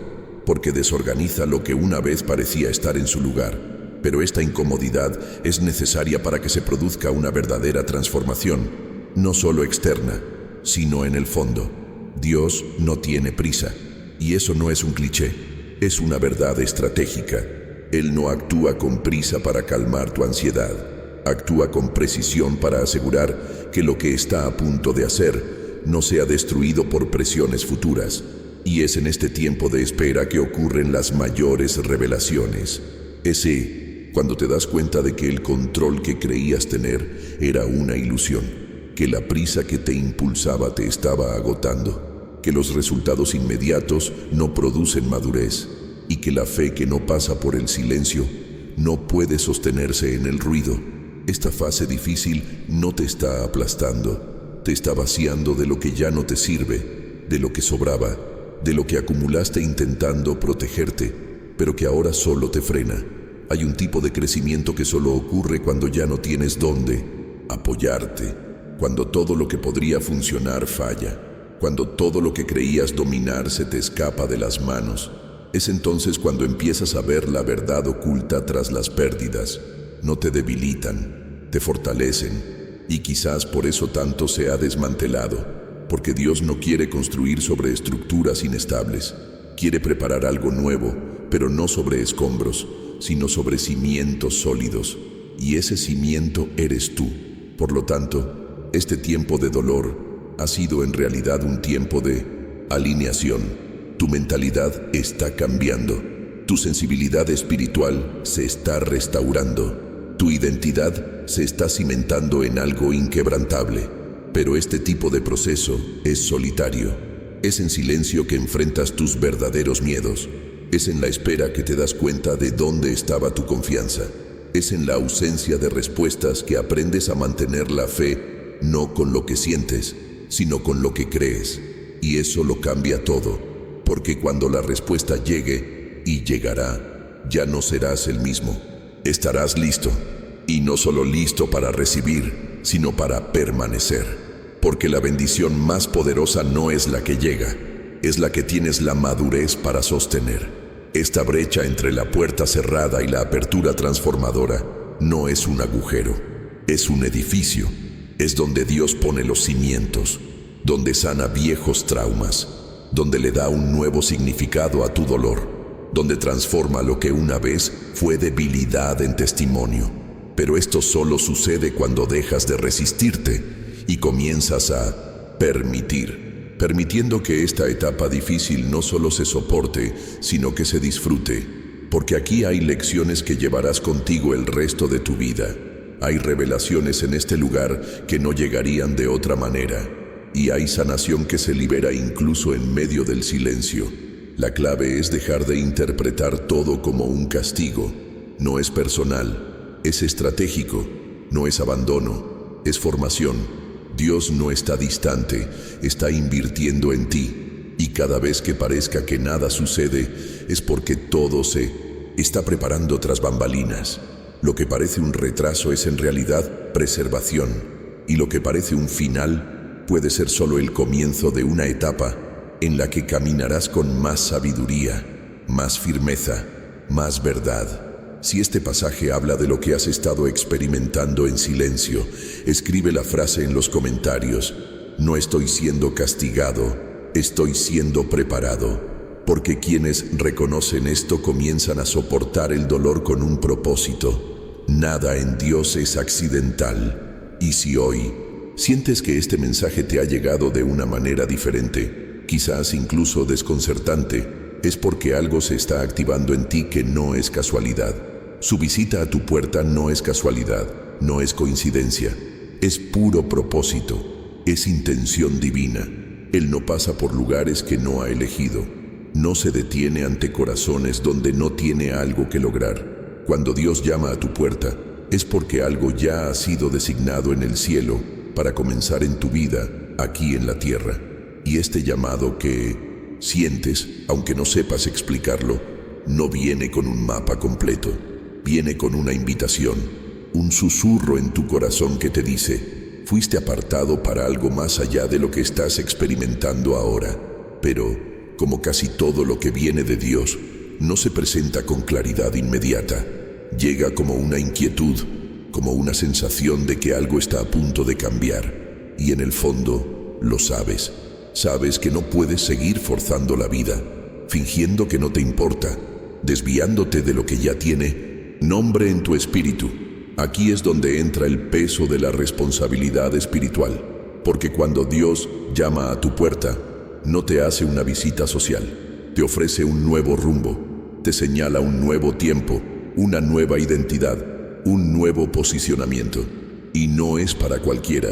porque desorganiza lo que una vez parecía estar en su lugar. Pero esta incomodidad es necesaria para que se produzca una verdadera transformación, no solo externa, sino en el fondo. Dios no tiene prisa, y eso no es un cliché, es una verdad estratégica. Él no actúa con prisa para calmar tu ansiedad, actúa con precisión para asegurar que lo que está a punto de hacer no sea destruido por presiones futuras. Y es en este tiempo de espera que ocurren las mayores revelaciones. Ese cuando te das cuenta de que el control que creías tener era una ilusión, que la prisa que te impulsaba te estaba agotando, que los resultados inmediatos no producen madurez y que la fe que no pasa por el silencio no puede sostenerse en el ruido. Esta fase difícil no te está aplastando, te está vaciando de lo que ya no te sirve, de lo que sobraba, de lo que acumulaste intentando protegerte, pero que ahora solo te frena. Hay un tipo de crecimiento que solo ocurre cuando ya no tienes dónde apoyarte, cuando todo lo que podría funcionar falla, cuando todo lo que creías dominar se te escapa de las manos. Es entonces cuando empiezas a ver la verdad oculta tras las pérdidas. No te debilitan, te fortalecen, y quizás por eso tanto se ha desmantelado, porque Dios no quiere construir sobre estructuras inestables. Quiere preparar algo nuevo, pero no sobre escombros, sino sobre cimientos sólidos, y ese cimiento eres tú. Por lo tanto, este tiempo de dolor ha sido en realidad un tiempo de alineación. Tu mentalidad está cambiando, tu sensibilidad espiritual se está restaurando, tu identidad se está cimentando en algo inquebrantable. Pero este tipo de proceso es solitario, es en silencio que enfrentas tus verdaderos miedos, es en la espera que te das cuenta de dónde estaba tu confianza, es en la ausencia de respuestas que aprendes a mantener la fe, no con lo que sientes, sino con lo que crees, y eso lo cambia todo. Porque cuando la respuesta llegue, y llegará, ya no serás el mismo. Estarás listo, y no solo listo para recibir, sino para permanecer. Porque la bendición más poderosa no es la que llega, es la que tienes la madurez para sostener. Esta brecha entre la puerta cerrada y la apertura transformadora no es un agujero, es un edificio. Es donde Dios pone los cimientos, donde sana viejos traumas, donde le da un nuevo significado a tu dolor, donde transforma lo que una vez fue debilidad en testimonio. Pero esto solo sucede cuando dejas de resistirte y comienzas a permitiendo que esta etapa difícil no solo se soporte, sino que se disfrute, porque aquí hay lecciones que llevarás contigo el resto de tu vida. Hay revelaciones en este lugar que no llegarían de otra manera. Y hay sanación que se libera incluso en medio del silencio. La clave es dejar de interpretar todo como un castigo. No es personal, es estratégico, no es abandono, es formación. Dios no está distante, está invirtiendo en ti. Y cada vez que parezca que nada sucede, es porque todo se está preparando tras bambalinas. Lo que parece un retraso es en realidad preservación. Y lo que parece un final puede ser solo el comienzo de una etapa en la que caminarás con más sabiduría, más firmeza, más verdad. Si este pasaje habla de lo que has estado experimentando en silencio, escribe la frase en los comentarios: no estoy siendo castigado, estoy siendo preparado. Porque quienes reconocen esto comienzan a soportar el dolor con un propósito. Nada en Dios es accidental. Y si hoy sientes que este mensaje te ha llegado de una manera diferente, quizás incluso desconcertante, es porque algo se está activando en ti que no es casualidad. Su visita a tu puerta no es casualidad, no es coincidencia, es puro propósito, es intención divina. Él no pasa por lugares que no ha elegido, no se detiene ante corazones donde no tiene algo que lograr. Cuando Dios llama a tu puerta, es porque algo ya ha sido designado en el cielo para comenzar en tu vida, aquí en la tierra. Y este llamado que sientes, aunque no sepas explicarlo, no viene con un mapa completo, viene con una invitación, un susurro en tu corazón que te dice: fuiste apartado para algo más allá de lo que estás experimentando ahora. Pero, como casi todo lo que viene de Dios, no se presenta con claridad inmediata. Llega como una inquietud, como una sensación de que algo está a punto de cambiar. Y en el fondo, lo sabes. Sabes que no puedes seguir forzando la vida, fingiendo que no te importa, desviándote de lo que ya tiene nombre en tu espíritu. Aquí es donde entra el peso de la responsabilidad espiritual, porque cuando Dios llama a tu puerta, no te hace una visita social, te ofrece un nuevo rumbo, te señala un nuevo tiempo, una nueva identidad, un nuevo posicionamiento. Y no es para cualquiera,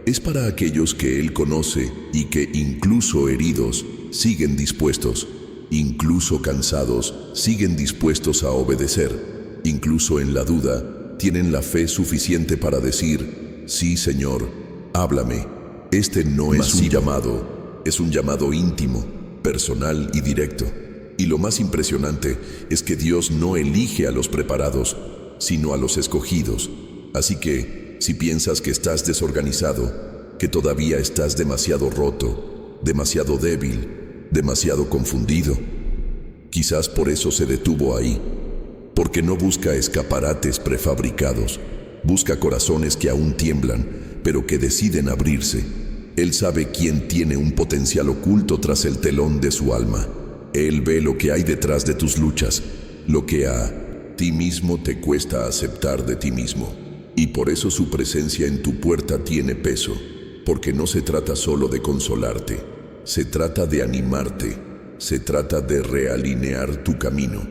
es para aquellos que Él conoce y que, incluso heridos, siguen dispuestos, incluso cansados, siguen dispuestos a obedecer, incluso en la duda, tienen la fe suficiente para decir: sí, Señor, háblame. Este no es un llamado, es un llamado íntimo, personal y directo. Y lo más impresionante es que Dios no elige a los preparados, sino a los escogidos. Así que, si piensas que estás desorganizado, que todavía estás demasiado roto, demasiado débil, demasiado confundido, quizás por eso se detuvo ahí, porque no busca escaparates prefabricados, busca corazones que aún tiemblan, pero que deciden abrirse. Él sabe quién tiene un potencial oculto tras el telón de su alma. Él ve lo que hay detrás de tus luchas, lo que a ti mismo te cuesta aceptar de ti mismo. Y por eso su presencia en tu puerta tiene peso, porque no se trata solo de consolarte, se trata de animarte, se trata de realinear tu camino,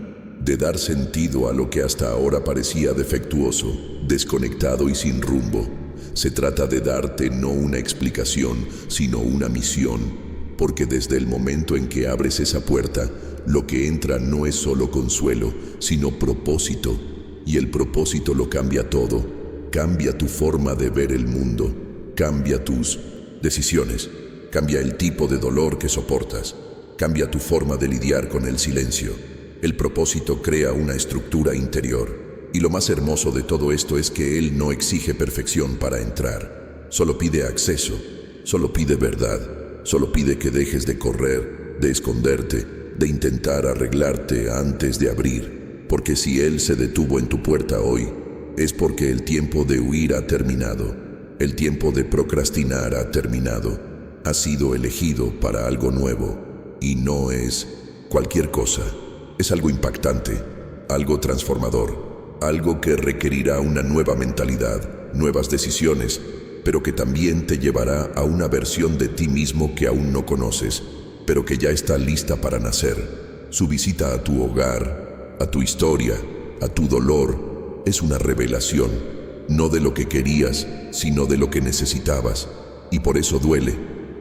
de dar sentido a lo que hasta ahora parecía defectuoso, desconectado y sin rumbo. Se trata de darte no una explicación, sino una misión, porque desde el momento en que abres esa puerta, lo que entra no es solo consuelo, sino propósito, y el propósito lo cambia todo. Cambia tu forma de ver el mundo, cambia tus decisiones, cambia el tipo de dolor que soportas, cambia tu forma de lidiar con el silencio. El propósito crea una estructura interior, y lo más hermoso de todo esto es que Él no exige perfección para entrar, solo pide acceso, solo pide verdad, solo pide que dejes de correr, de esconderte, de intentar arreglarte antes de abrir, porque si Él se detuvo en tu puerta hoy, es porque el tiempo de huir ha terminado, el tiempo de procrastinar ha terminado, ha sido elegido para algo nuevo, y no es cualquier cosa, es algo impactante, algo transformador, algo que requerirá una nueva mentalidad, nuevas decisiones, pero que también te llevará a una versión de ti mismo que aún no conoces, pero que ya está lista para nacer. Su visita a tu hogar, a tu historia, a tu dolor, es una revelación, no de lo que querías, sino de lo que necesitabas. Y por eso duele,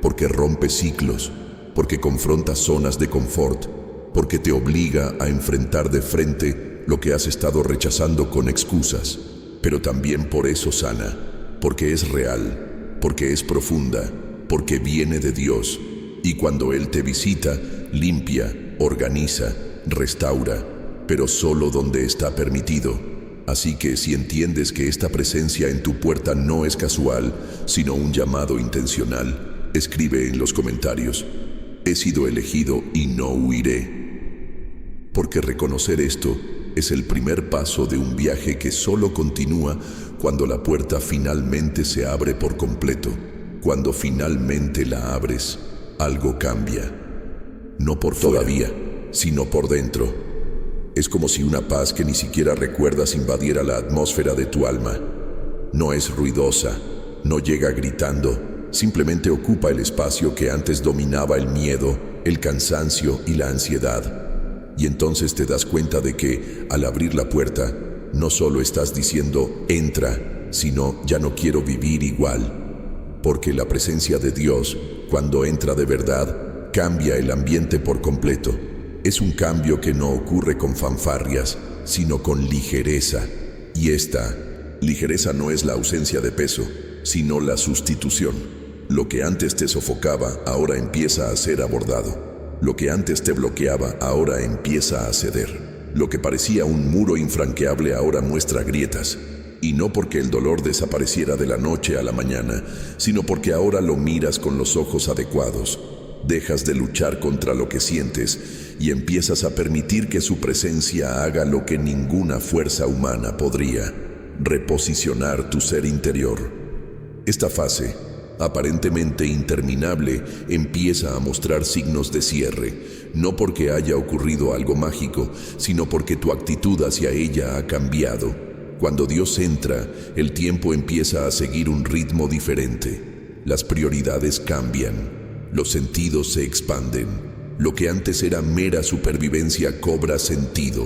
porque rompe ciclos, porque confronta zonas de confort, porque te obliga a enfrentar de frente lo que has estado rechazando con excusas. Pero también por eso sana, porque es real, porque es profunda, porque viene de Dios. Y cuando Él te visita, limpia, organiza, restaura, pero solo donde está permitido. Así que si entiendes que esta presencia en tu puerta no es casual, sino un llamado intencional, escribe en los comentarios: he sido elegido y no huiré. Porque reconocer esto es el primer paso de un viaje que solo continúa cuando la puerta finalmente se abre por completo. Cuando finalmente la abres, algo cambia. No por fuera, todavía, sino por dentro. Es como si una paz que ni siquiera recuerdas invadiera la atmósfera de tu alma. No es ruidosa, no llega gritando, simplemente ocupa el espacio que antes dominaba el miedo, el cansancio y la ansiedad. Y entonces te das cuenta de que, al abrir la puerta, no solo estás diciendo entra, sino ya no quiero vivir igual. Porque la presencia de Dios, cuando entra de verdad, cambia el ambiente por completo. Es un cambio que no ocurre con fanfarrias, sino con ligereza. Y esta ligereza no es la ausencia de peso, sino la sustitución. Lo que antes te sofocaba, ahora empieza a ser abordado. Lo que antes te bloqueaba, ahora empieza a ceder. Lo que parecía un muro infranqueable ahora muestra grietas. Y no porque el dolor desapareciera de la noche a la mañana, sino porque ahora lo miras con los ojos adecuados. Dejas de luchar contra lo que sientes y empiezas a permitir que su presencia haga lo que ninguna fuerza humana podría: reposicionar tu ser interior. Esta fase, aparentemente interminable, empieza a mostrar signos de cierre, no porque haya ocurrido algo mágico, sino porque tu actitud hacia ella ha cambiado. Cuando Dios entra, el tiempo empieza a seguir un ritmo diferente. Las prioridades cambian. Los sentidos se expanden. Lo que antes era mera supervivencia cobra sentido.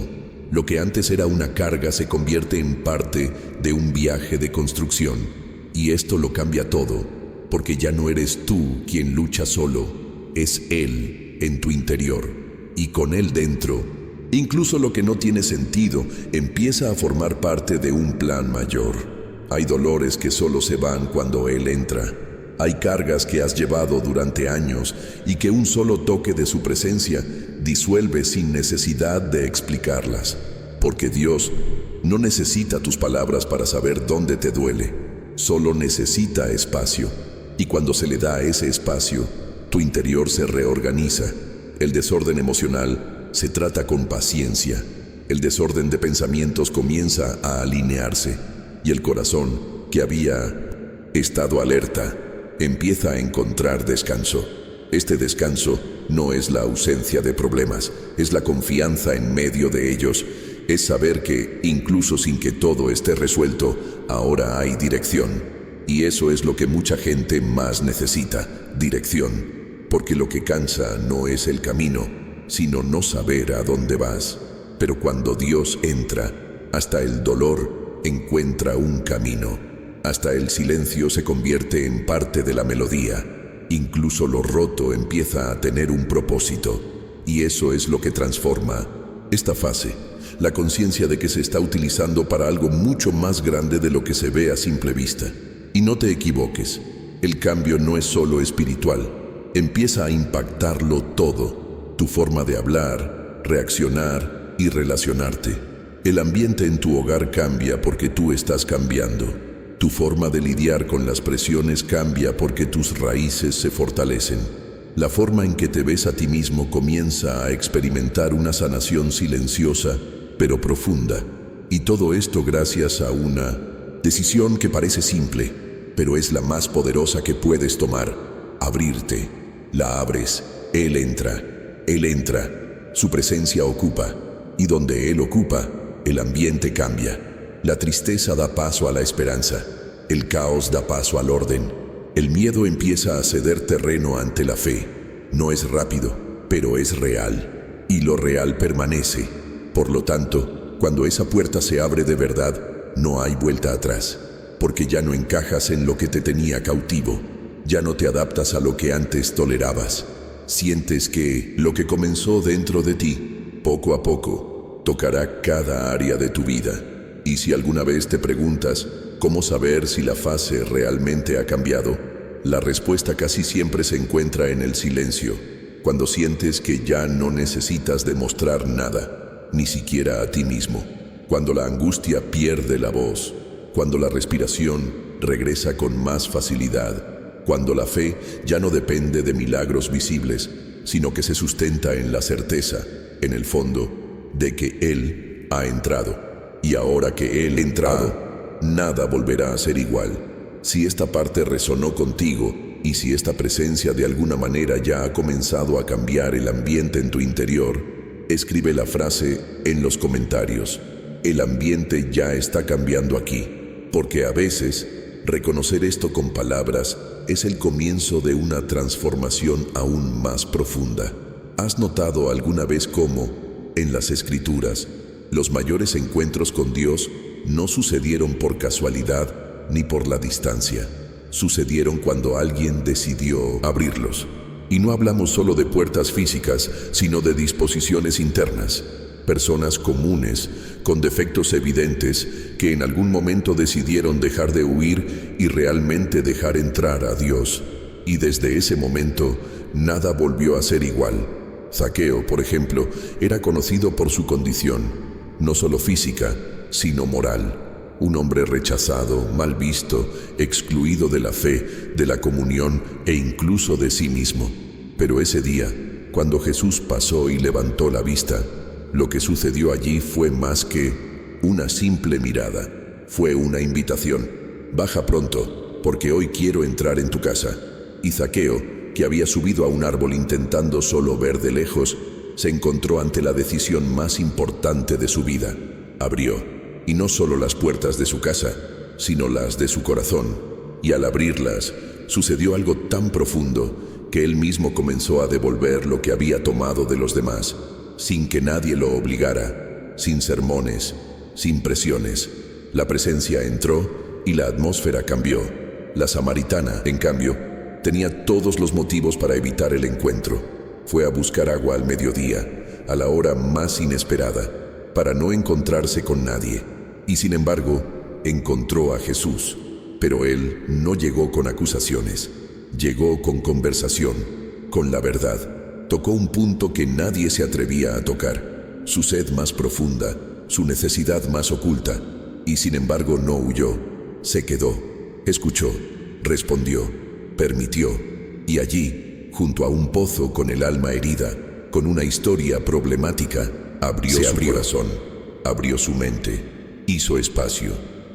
Lo que antes era una carga se convierte en parte de un viaje de construcción. Y esto lo cambia todo, porque ya no eres tú quien lucha solo, es Él en tu interior. Y con Él dentro, incluso lo que no tiene sentido empieza a formar parte de un plan mayor. Hay dolores que solo se van cuando Él entra. Hay cargas que has llevado durante años y que un solo toque de su presencia disuelve sin necesidad de explicarlas. Porque Dios no necesita tus palabras para saber dónde te duele, solo necesita espacio. Y cuando se le da ese espacio, tu interior se reorganiza. El desorden emocional se trata con paciencia. El desorden de pensamientos comienza a alinearse. Y el corazón, que había estado alerta, empieza a encontrar descanso. Este descanso no es la ausencia de problemas, es la confianza en medio de ellos. Es saber que, incluso sin que todo esté resuelto, ahora hay dirección. Y eso es lo que mucha gente más necesita, dirección. Porque lo que cansa no es el camino, sino no saber a dónde vas. Pero cuando Dios entra, hasta el dolor encuentra un camino. Hasta el silencio se convierte en parte de la melodía. Incluso lo roto empieza a tener un propósito. Y eso es lo que transforma esta fase. La conciencia de que se está utilizando para algo mucho más grande de lo que se ve a simple vista. Y no te equivoques, el cambio no es solo espiritual. Empieza a impactarlo todo. Tu forma de hablar, reaccionar y relacionarte. El ambiente en tu hogar cambia porque tú estás cambiando. Tu forma de lidiar con las presiones cambia porque tus raíces se fortalecen. La forma en que te ves a ti mismo comienza a experimentar una sanación silenciosa, pero profunda. Y todo esto gracias a una decisión que parece simple, pero es la más poderosa que puedes tomar. Abrirte. La abres. Él entra. Él entra. Su presencia ocupa. Y donde Él ocupa, el ambiente cambia. La tristeza da paso a la esperanza. El caos da paso al orden. El miedo empieza a ceder terreno ante la fe. No es rápido, pero es real. Y lo real permanece. Por lo tanto, cuando esa puerta se abre de verdad, no hay vuelta atrás. Porque ya no encajas en lo que te tenía cautivo. Ya no te adaptas a lo que antes tolerabas. Sientes que lo que comenzó dentro de ti, poco a poco, tocará cada área de tu vida. Y si alguna vez te preguntas cómo saber si la fase realmente ha cambiado, la respuesta casi siempre se encuentra en el silencio, cuando sientes que ya no necesitas demostrar nada, ni siquiera a ti mismo, cuando la angustia pierde la voz, cuando la respiración regresa con más facilidad, cuando la fe ya no depende de milagros visibles, sino que se sustenta en la certeza, en el fondo, de que Él ha entrado. Y ahora que Él ha entrado, nada volverá a ser igual. Si esta parte resonó contigo y si esta presencia de alguna manera ya ha comenzado a cambiar el ambiente en tu interior, escribe la frase en los comentarios. El ambiente ya está cambiando aquí. Porque a veces, reconocer esto con palabras es el comienzo de una transformación aún más profunda. ¿Has notado alguna vez cómo, en las Escrituras, los mayores encuentros con Dios no sucedieron por casualidad ni por la distancia? Sucedieron cuando alguien decidió abrirlos. Y no hablamos solo de puertas físicas, sino de disposiciones internas. Personas comunes, con defectos evidentes, que en algún momento decidieron dejar de huir y realmente dejar entrar a Dios. Y desde ese momento, nada volvió a ser igual. Zaqueo, por ejemplo, era conocido por su condición, no solo física, sino moral. Un hombre rechazado, mal visto, excluido de la fe, de la comunión e incluso de sí mismo. Pero ese día, cuando Jesús pasó y levantó la vista, lo que sucedió allí fue más que una simple mirada. Fue una invitación. Baja pronto, porque hoy quiero entrar en tu casa. Y Zaqueo, que había subido a un árbol intentando solo ver de lejos, se encontró ante la decisión más importante de su vida. Abrió, y no solo las puertas de su casa, sino las de su corazón. Y al abrirlas, sucedió algo tan profundo que él mismo comenzó a devolver lo que había tomado de los demás, sin que nadie lo obligara, sin sermones, sin presiones. La presencia entró y la atmósfera cambió. La samaritana, en cambio, tenía todos los motivos para evitar el encuentro. Fue a buscar agua al mediodía, a la hora más inesperada, para no encontrarse con nadie. Y sin embargo, encontró a Jesús. Pero él no llegó con acusaciones, llegó con conversación, con la verdad. Tocó un punto que nadie se atrevía a tocar, su sed más profunda, su necesidad más oculta, y sin embargo no huyó, se quedó, escuchó, respondió, permitió, y allí, junto a un pozo con el alma herida, con una historia problemática, abrió su corazón, abrió su mente, hizo espacio,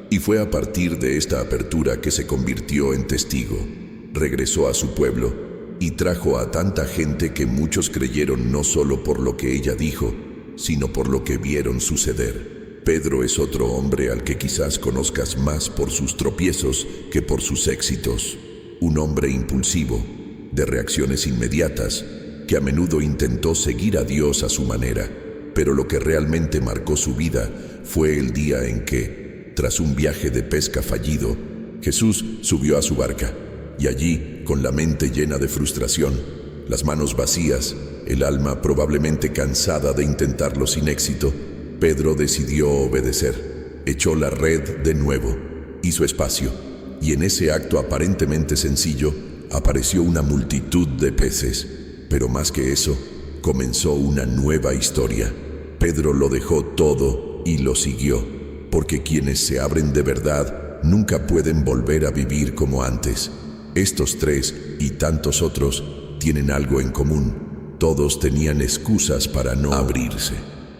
y fue a partir de esta apertura que se convirtió en testigo. Regresó a su pueblo y trajo a tanta gente que muchos creyeron no solo por lo que ella dijo, sino por lo que vieron suceder. Pedro es otro hombre al que quizás conozcas más por sus tropiezos que por sus éxitos. Un hombre impulsivo, de reacciones inmediatas, que a menudo intentó seguir a Dios a su manera, pero lo que realmente marcó su vida fue el día en que, tras un viaje de pesca fallido, Jesús subió a su barca, y allí, con la mente llena de frustración, las manos vacías, el alma probablemente cansada de intentarlo sin éxito, Pedro decidió obedecer. Echó la red de nuevo, hizo espacio, y en ese acto aparentemente sencillo, apareció una multitud de peces. Pero más que eso, comenzó una nueva historia. Pedro lo dejó todo y lo siguió, porque quienes se abren de verdad nunca pueden volver a vivir como antes. Estos tres y tantos otros tienen algo en común. Todos tenían excusas para no abrirse.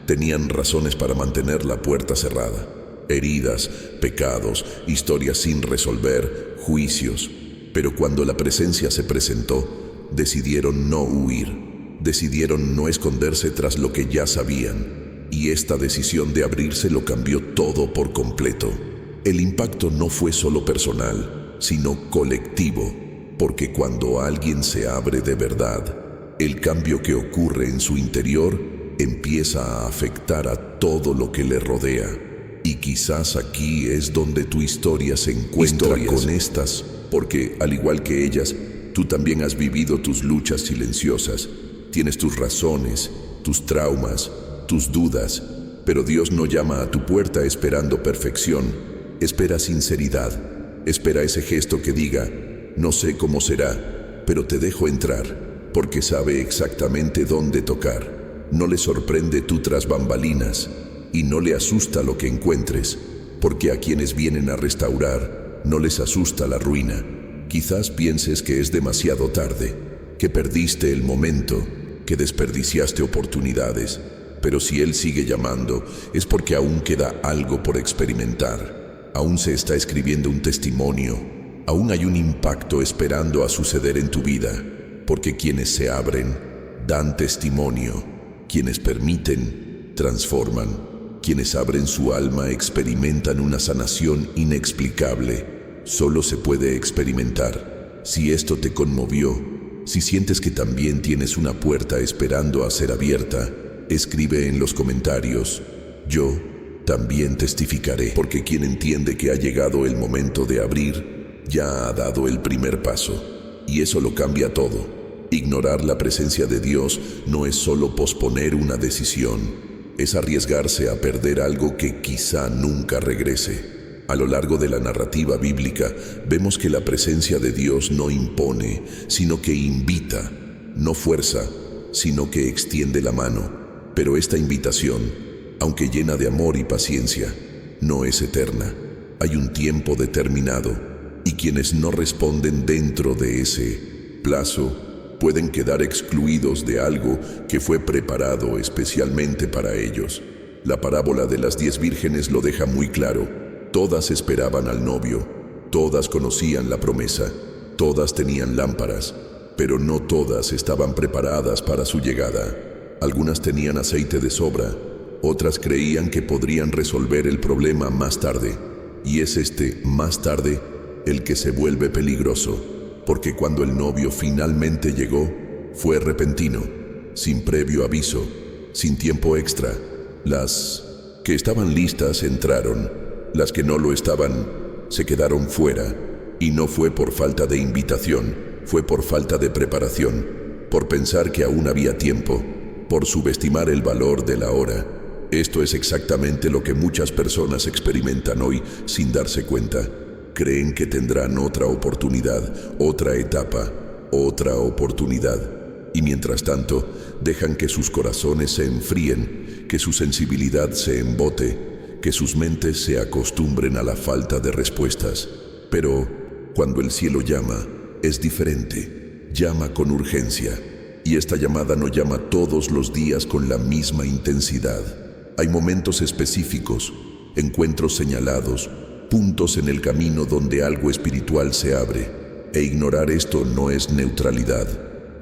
Tenían razones para mantener la puerta cerrada. Heridas, pecados, historias sin resolver, juicios. Pero cuando la presencia se presentó, decidieron no huir. Decidieron no esconderse tras lo que ya sabían. Y esta decisión de abrirse lo cambió todo por completo. El impacto no fue solo personal, sino colectivo, porque cuando alguien se abre de verdad, el cambio que ocurre en su interior empieza a afectar a todo lo que le rodea. Y quizás aquí es donde tu historia se encuentra con estas, porque al igual que ellas, tú también has vivido tus luchas silenciosas, tienes tus razones, tus traumas, tus dudas, pero Dios no llama a tu puerta esperando perfección, espera sinceridad, espera ese gesto que diga, no sé cómo será, pero te dejo entrar, porque sabe exactamente dónde tocar. No le sorprende tú tras bambalinas, y no le asusta lo que encuentres, porque a quienes vienen a restaurar, no les asusta la ruina. Quizás pienses que es demasiado tarde, que perdiste el momento, que desperdiciaste oportunidades, pero si Él sigue llamando, es porque aún queda algo por experimentar. Aún se está escribiendo un testimonio, aún hay un impacto esperando a suceder en tu vida, porque quienes se abren, dan testimonio, quienes permiten, transforman, quienes abren su alma experimentan una sanación inexplicable. Solo se puede experimentar. Si esto te conmovió, si sientes que también tienes una puerta esperando a ser abierta, escribe en los comentarios, yo también testificaré, porque quien entiende que ha llegado el momento de abrir, ya ha dado el primer paso, y eso lo cambia todo. Ignorar la presencia de Dios no es solo posponer una decisión, es arriesgarse a perder algo que quizá nunca regrese. A lo largo de la narrativa bíblica, vemos que la presencia de Dios no impone, sino que invita, no fuerza, sino que extiende la mano. Pero esta invitación, aunque llena de amor y paciencia, no es eterna. Hay un tiempo determinado, y quienes no responden dentro de ese plazo pueden quedar excluidos de algo que fue preparado especialmente para ellos. La parábola de las 10 vírgenes lo deja muy claro. Todas esperaban al novio, todas conocían la promesa, todas tenían lámparas, pero no todas estaban preparadas para su llegada. Algunas tenían aceite de sobra, otras creían que podrían resolver el problema más tarde, y es este más tarde el que se vuelve peligroso, porque cuando el novio finalmente llegó, fue repentino, sin previo aviso, sin tiempo extra. Las que estaban listas entraron, las que no lo estaban se quedaron fuera, y no fue por falta de invitación, fue por falta de preparación, por pensar que aún había tiempo, por subestimar el valor de la hora. Esto es exactamente lo que muchas personas experimentan hoy sin darse cuenta. Creen que tendrán otra oportunidad, otra etapa, otra oportunidad. Y mientras tanto, dejan que sus corazones se enfríen, que su sensibilidad se embote, que sus mentes se acostumbren a la falta de respuestas. Pero cuando el cielo llama, es diferente. Llama con urgencia. Y esta llamada no llama todos los días con la misma intensidad. Hay momentos específicos, encuentros señalados, puntos en el camino donde algo espiritual se abre. E ignorar esto no es neutralidad,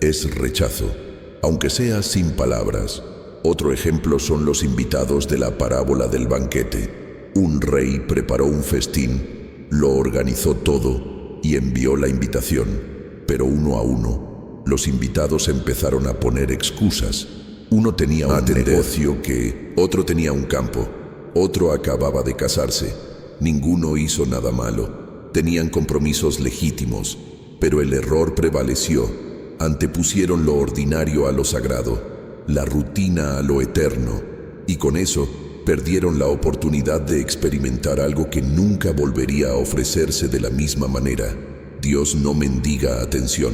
es rechazo, aunque sea sin palabras. Otro ejemplo son los invitados de la parábola del banquete. Un rey preparó un festín, lo organizó todo y envió la invitación, pero uno a uno, los invitados empezaron a poner excusas. Uno tenía un negocio que, otro tenía un campo, otro acababa de casarse. Ninguno hizo nada malo. Tenían compromisos legítimos, pero el error prevaleció. Antepusieron lo ordinario a lo sagrado, la rutina a lo eterno, y con eso perdieron la oportunidad de experimentar algo que nunca volvería a ofrecerse de la misma manera. Dios no mendiga atención,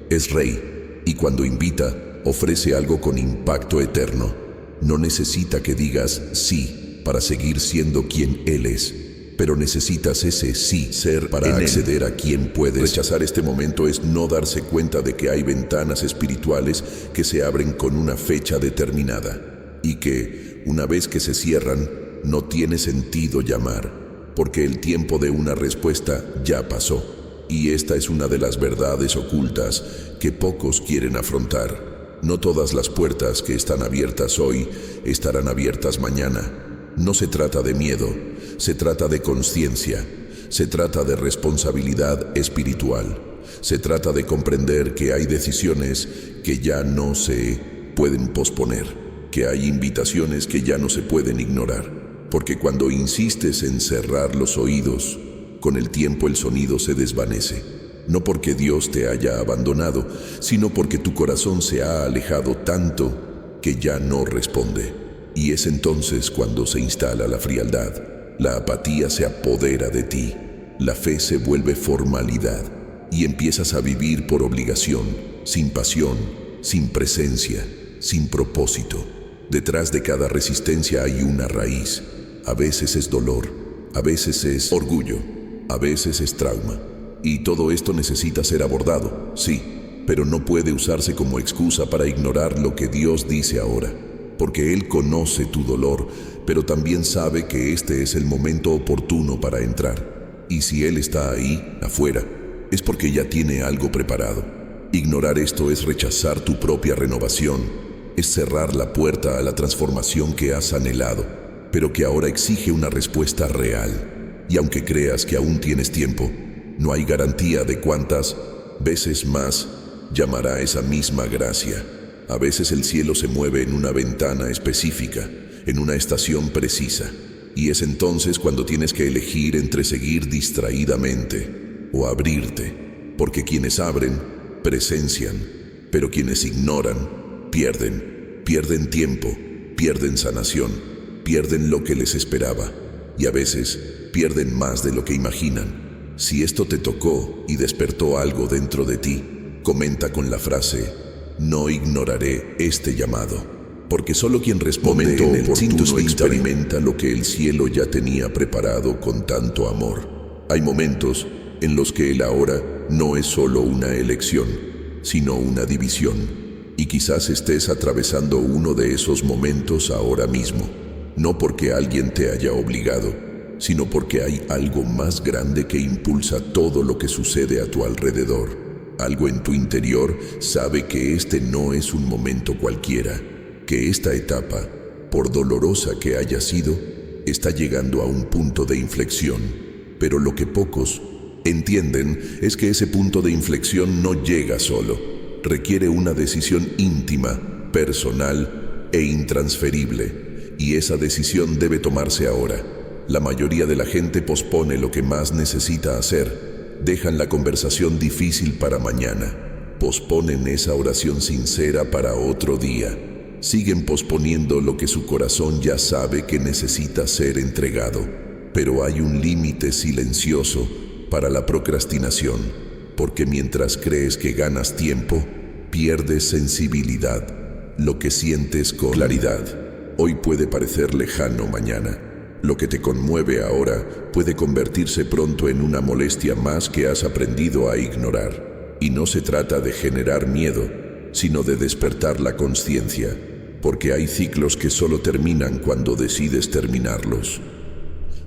es rey, y cuando invita, ofrece algo con impacto eterno. No necesita que digas sí para seguir siendo quien Él es, pero necesitas ese sí ser para acceder a quien puedes. Rechazar este momento es no darse cuenta de que hay ventanas espirituales que se abren con una fecha determinada y que, una vez que se cierran, no tiene sentido llamar, porque el tiempo de una respuesta ya pasó. Y esta es una de las verdades ocultas que pocos quieren afrontar. No todas las puertas que están abiertas hoy estarán abiertas mañana. No se trata de miedo, se trata de conciencia, se trata de responsabilidad espiritual, se trata de comprender que hay decisiones que ya no se pueden posponer, que hay invitaciones que ya no se pueden ignorar, porque cuando insistes en cerrar los oídos, con el tiempo el sonido se desvanece, no porque Dios te haya abandonado, sino porque tu corazón se ha alejado tanto que ya no responde. Y es entonces cuando se instala la frialdad, la apatía se apodera de ti, la fe se vuelve formalidad y empiezas a vivir por obligación, sin pasión, sin presencia, sin propósito. Detrás de cada resistencia hay una raíz. A veces es dolor, a veces es orgullo, a veces es trauma. Y todo esto necesita ser abordado, sí, pero no puede usarse como excusa para ignorar lo que Dios dice ahora. Porque Él conoce tu dolor, pero también sabe que este es el momento oportuno para entrar. Y si Él está ahí, afuera, es porque ya tiene algo preparado. Ignorar esto es rechazar tu propia renovación, es cerrar la puerta a la transformación que has anhelado, pero que ahora exige una respuesta real. Y aunque creas que aún tienes tiempo, no hay garantía de cuántas veces más llamará esa misma gracia. A veces el cielo se mueve en una ventana específica, en una estación precisa, y es entonces cuando tienes que elegir entre seguir distraídamente o abrirte, porque quienes abren, presencian, pero quienes ignoran, pierden tiempo, pierden sanación, pierden lo que les esperaba, y a veces pierden más de lo que imaginan. Si esto te tocó y despertó algo dentro de ti, comenta con la frase: no ignoraré este llamado, porque solo quien responde en el oportuno experimenta lo que el cielo ya tenía preparado con tanto amor. Hay momentos en los que el ahora no es solo una elección, sino una división, y quizás estés atravesando uno de esos momentos ahora mismo, no porque alguien te haya obligado, sino porque hay algo más grande que impulsa todo lo que sucede a tu alrededor. Algo en tu interior sabe que este no es un momento cualquiera, que esta etapa, por dolorosa que haya sido, está llegando a un punto de inflexión. Pero lo que pocos entienden es que ese punto de inflexión no llega solo. Requiere una decisión íntima, personal e intransferible, Y esa decisión debe tomarse ahora. La mayoría de la gente pospone lo que más necesita hacer. Dejan la conversación difícil para mañana. Posponen esa oración sincera para otro día. Siguen posponiendo lo que su corazón ya sabe que necesita ser entregado. Pero hay un límite silencioso para la procrastinación, porque mientras crees que ganas tiempo, pierdes sensibilidad. Lo que sientes con claridad hoy puede parecer lejano mañana. Lo que te conmueve ahora puede convertirse pronto en una molestia más que has aprendido a ignorar. Y no se trata de generar miedo, sino de despertar la conciencia, porque hay ciclos que solo terminan cuando decides terminarlos.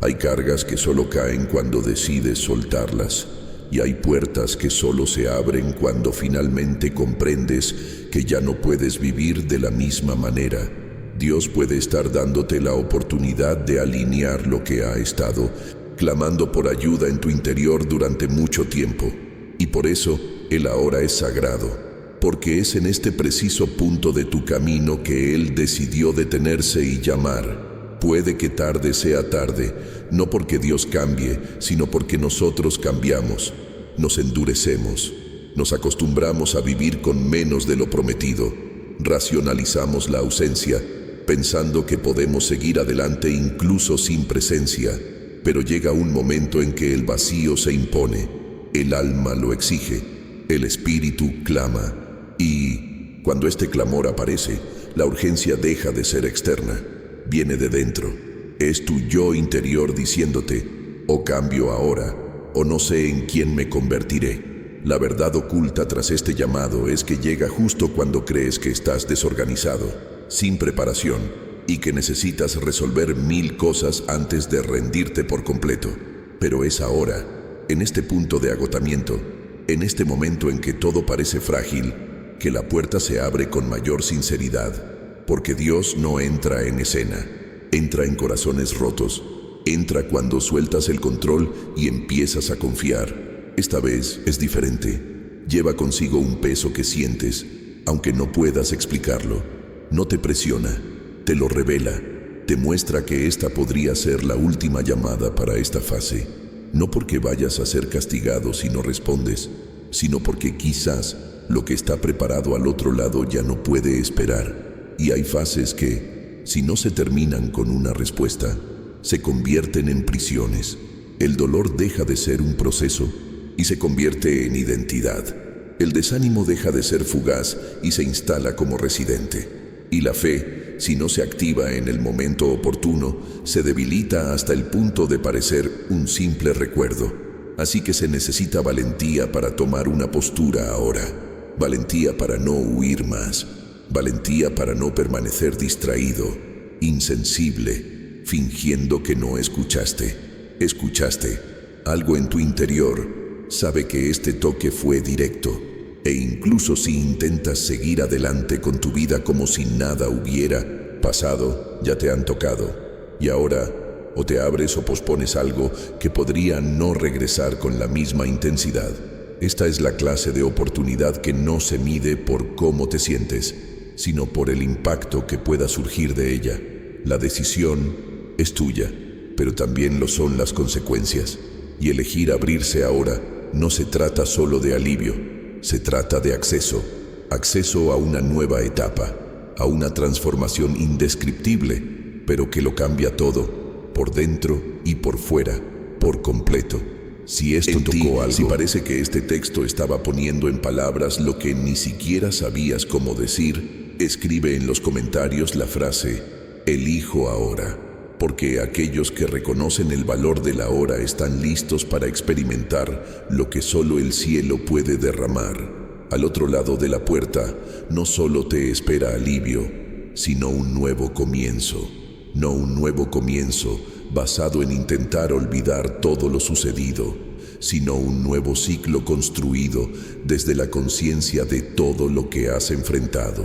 Hay cargas que solo caen cuando decides soltarlas, y hay puertas que solo se abren cuando finalmente comprendes que ya no puedes vivir de la misma manera. Dios puede estar dándote la oportunidad de alinear lo que ha estado clamando por ayuda en tu interior durante mucho tiempo. Y por eso, el ahora es sagrado, porque es en este preciso punto de tu camino que Él decidió detenerse y llamar. Puede que tarde sea tarde, no porque Dios cambie, sino porque nosotros cambiamos, nos endurecemos, nos acostumbramos a vivir con menos de lo prometido, racionalizamos la ausencia, pensando que podemos seguir adelante incluso sin presencia, pero llega un momento en que el vacío se impone, el alma lo exige, el espíritu clama, y cuando este clamor aparece, la urgencia deja de ser externa, viene de dentro, es tu yo interior diciéndote, o cambio ahora, o no sé en quién me convertiré. La verdad oculta tras este llamado es que llega justo cuando crees que estás desorganizado, sin preparación, y que necesitas resolver 1000 cosas antes de rendirte por completo. Pero es ahora, en este punto de agotamiento, en este momento en que todo parece frágil, que la puerta se abre con mayor sinceridad, porque Dios no entra en escena, entra en corazones rotos, entra cuando sueltas el control y empiezas a confiar. Esta vez es diferente, lleva consigo un peso que sientes, aunque no puedas explicarlo. No te presiona, te lo revela, te muestra que esta podría ser la última llamada para esta fase, no porque vayas a ser castigado si no respondes, sino porque quizás lo que está preparado al otro lado ya no puede esperar. Y hay fases que, si no se terminan con una respuesta, se convierten en prisiones. El dolor deja de ser un proceso y se convierte en identidad. El desánimo deja de ser fugaz y se instala como residente. Y la fe, si no se activa en el momento oportuno, se debilita hasta el punto de parecer un simple recuerdo. Así que se necesita valentía para tomar una postura ahora, valentía para no huir más, valentía para no permanecer distraído, insensible, fingiendo que no escuchaste. Escuchaste. Algo en tu interior sabe que este toque fue directo. E incluso si intentas seguir adelante con tu vida como si nada hubiera pasado, ya te han tocado. Y ahora, o te abres o pospones algo que podría no regresar con la misma intensidad. Esta es la clase de oportunidad que no se mide por cómo te sientes, sino por el impacto que pueda surgir de ella. La decisión es tuya, pero también lo son las consecuencias. Y elegir abrirse ahora no se trata solo de alivio. Se trata de acceso a una nueva etapa, a una transformación indescriptible, pero que lo cambia todo, por dentro y por fuera, por completo. Si esto tocó algo, si parece que este texto estaba poniendo en palabras lo que ni siquiera sabías cómo decir, escribe en los comentarios la frase, elijo ahora, porque aquellos que reconocen el valor de la hora están listos para experimentar lo que solo el cielo puede derramar. Al otro lado de la puerta no solo te espera alivio, sino un nuevo comienzo. No un nuevo comienzo basado en intentar olvidar todo lo sucedido, sino un nuevo ciclo construido desde la conciencia de todo lo que has enfrentado.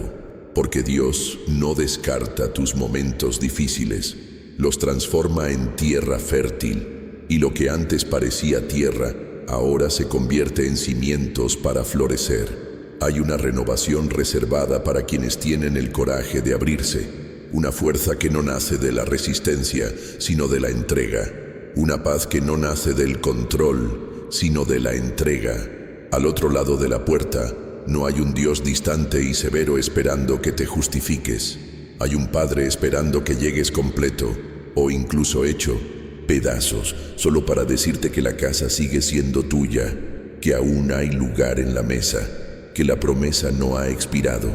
Porque Dios no descarta tus momentos difíciles, los transforma en tierra fértil, y lo que antes parecía tierra, ahora se convierte en cimientos para florecer. Hay una renovación reservada para quienes tienen el coraje de abrirse, una fuerza que no nace de la resistencia, sino de la entrega, una paz que no nace del control, sino de la entrega. Al otro lado de la puerta, no hay un Dios distante y severo esperando que te justifiques. Hay un Padre esperando que llegues completo, o incluso hecho pedazos, solo para decirte que la casa sigue siendo tuya, que aún hay lugar en la mesa, que la promesa no ha expirado,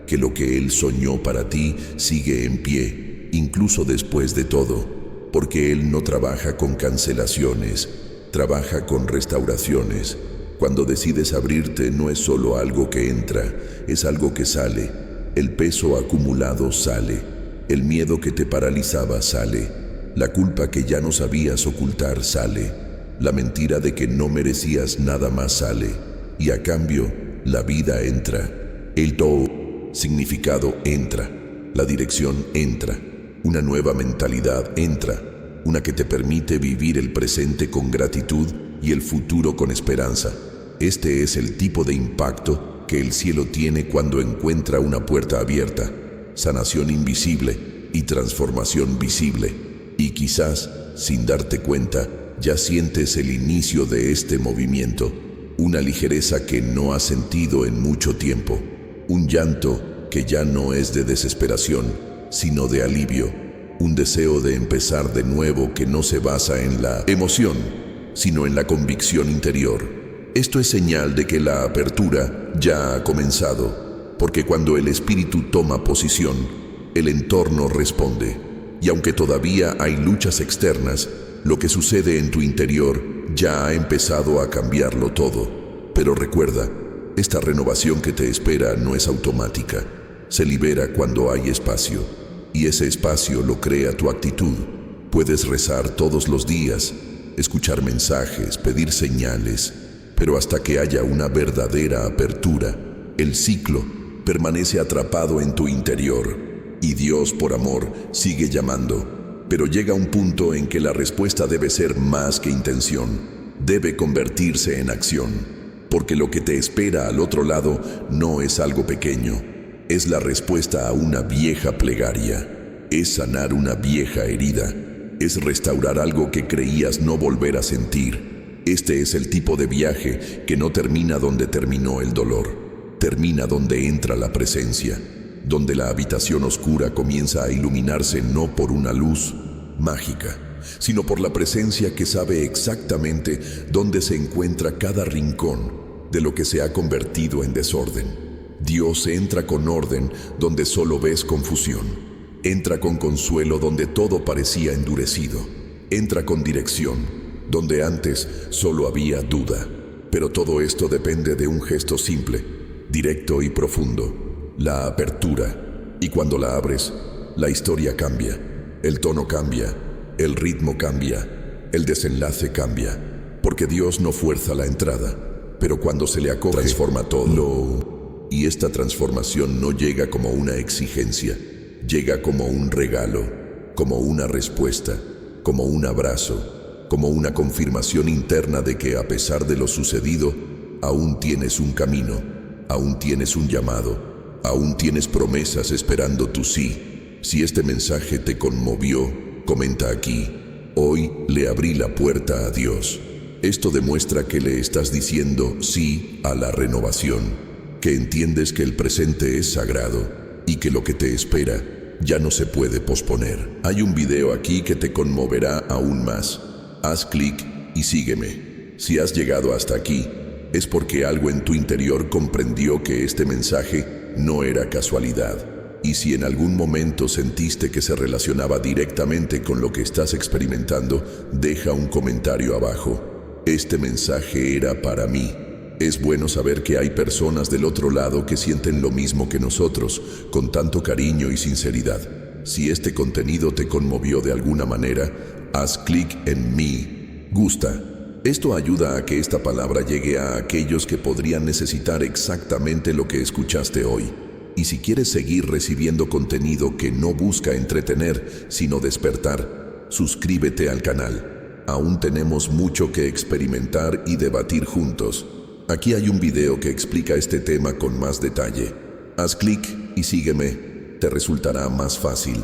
que lo que Él soñó para ti sigue en pie, incluso después de todo, porque Él no trabaja con cancelaciones, trabaja con restauraciones. Cuando decides abrirte no es solo algo que entra, es algo que sale. El peso acumulado sale, el miedo que te paralizaba sale, la culpa que ya no sabías ocultar sale, la mentira de que no merecías nada más sale, y a cambio, la vida entra. El todo significado entra, la dirección entra, una nueva mentalidad entra, una que te permite vivir el presente con gratitud y el futuro con esperanza. Este es el tipo de impacto que el cielo tiene cuando encuentra una puerta abierta, sanación invisible y transformación visible. Y quizás, sin darte cuenta, ya sientes el inicio de este movimiento, una ligereza que no has sentido en mucho tiempo, un llanto que ya no es de desesperación, sino de alivio, un deseo de empezar de nuevo que no se basa en la emoción, sino en la convicción interior. Esto es señal de que la apertura ya ha comenzado, porque cuando el espíritu toma posición, el entorno responde. Y aunque todavía hay luchas externas, lo que sucede en tu interior ya ha empezado a cambiarlo todo. Pero recuerda, esta renovación que te espera no es automática. Se libera cuando hay espacio, y ese espacio lo crea tu actitud. Puedes rezar todos los días, escuchar mensajes, pedir señales, pero hasta que haya una verdadera apertura, el ciclo permanece atrapado en tu interior. Y Dios, por amor, sigue llamando. Pero llega un punto en que la respuesta debe ser más que intención. Debe convertirse en acción. Porque lo que te espera al otro lado no es algo pequeño. Es la respuesta a una vieja plegaria. Es sanar una vieja herida. Es restaurar algo que creías no volver a sentir. Este es el tipo de viaje que no termina donde terminó el dolor. Termina donde entra la presencia. Donde la habitación oscura comienza a iluminarse no por una luz mágica, sino por la presencia que sabe exactamente dónde se encuentra cada rincón de lo que se ha convertido en desorden. Dios entra con orden donde solo ves confusión. Entra con consuelo donde todo parecía endurecido. Entra con dirección donde antes solo había duda. Pero todo esto depende de un gesto simple, directo y profundo: la apertura. Y cuando la abres, la historia cambia, el tono cambia, el ritmo cambia, el desenlace cambia, porque Dios no fuerza la entrada, pero cuando se le acoge, transforma todo. Y esta transformación no llega como una exigencia, llega como un regalo, como una respuesta, como un abrazo, como una confirmación interna de que a pesar de lo sucedido, aún tienes un camino, aún tienes un llamado, aún tienes promesas esperando tu sí. Si este mensaje te conmovió, comenta aquí: hoy le abrí la puerta a Dios. Esto demuestra que le estás diciendo sí a la renovación, que entiendes que el presente es sagrado y que lo que te espera ya no se puede posponer. Hay un video aquí que te conmoverá aún más. Haz clic y sígueme. Si has llegado hasta aquí, es porque algo en tu interior comprendió que este mensaje no era casualidad. Y si en algún momento sentiste que se relacionaba directamente con lo que estás experimentando, deja un comentario abajo. Este mensaje era para mí. Es bueno saber que hay personas del otro lado que sienten lo mismo que nosotros, con tanto cariño y sinceridad. Si este contenido te conmovió de alguna manera, haz clic en me gusta. Esto ayuda a que esta palabra llegue a aquellos que podrían necesitar exactamente lo que escuchaste hoy. Y si quieres seguir recibiendo contenido que no busca entretener, sino despertar, suscríbete al canal. Aún tenemos mucho que experimentar y debatir juntos. Aquí hay un video que explica este tema con más detalle. Haz clic y sígueme. te resultará más fácil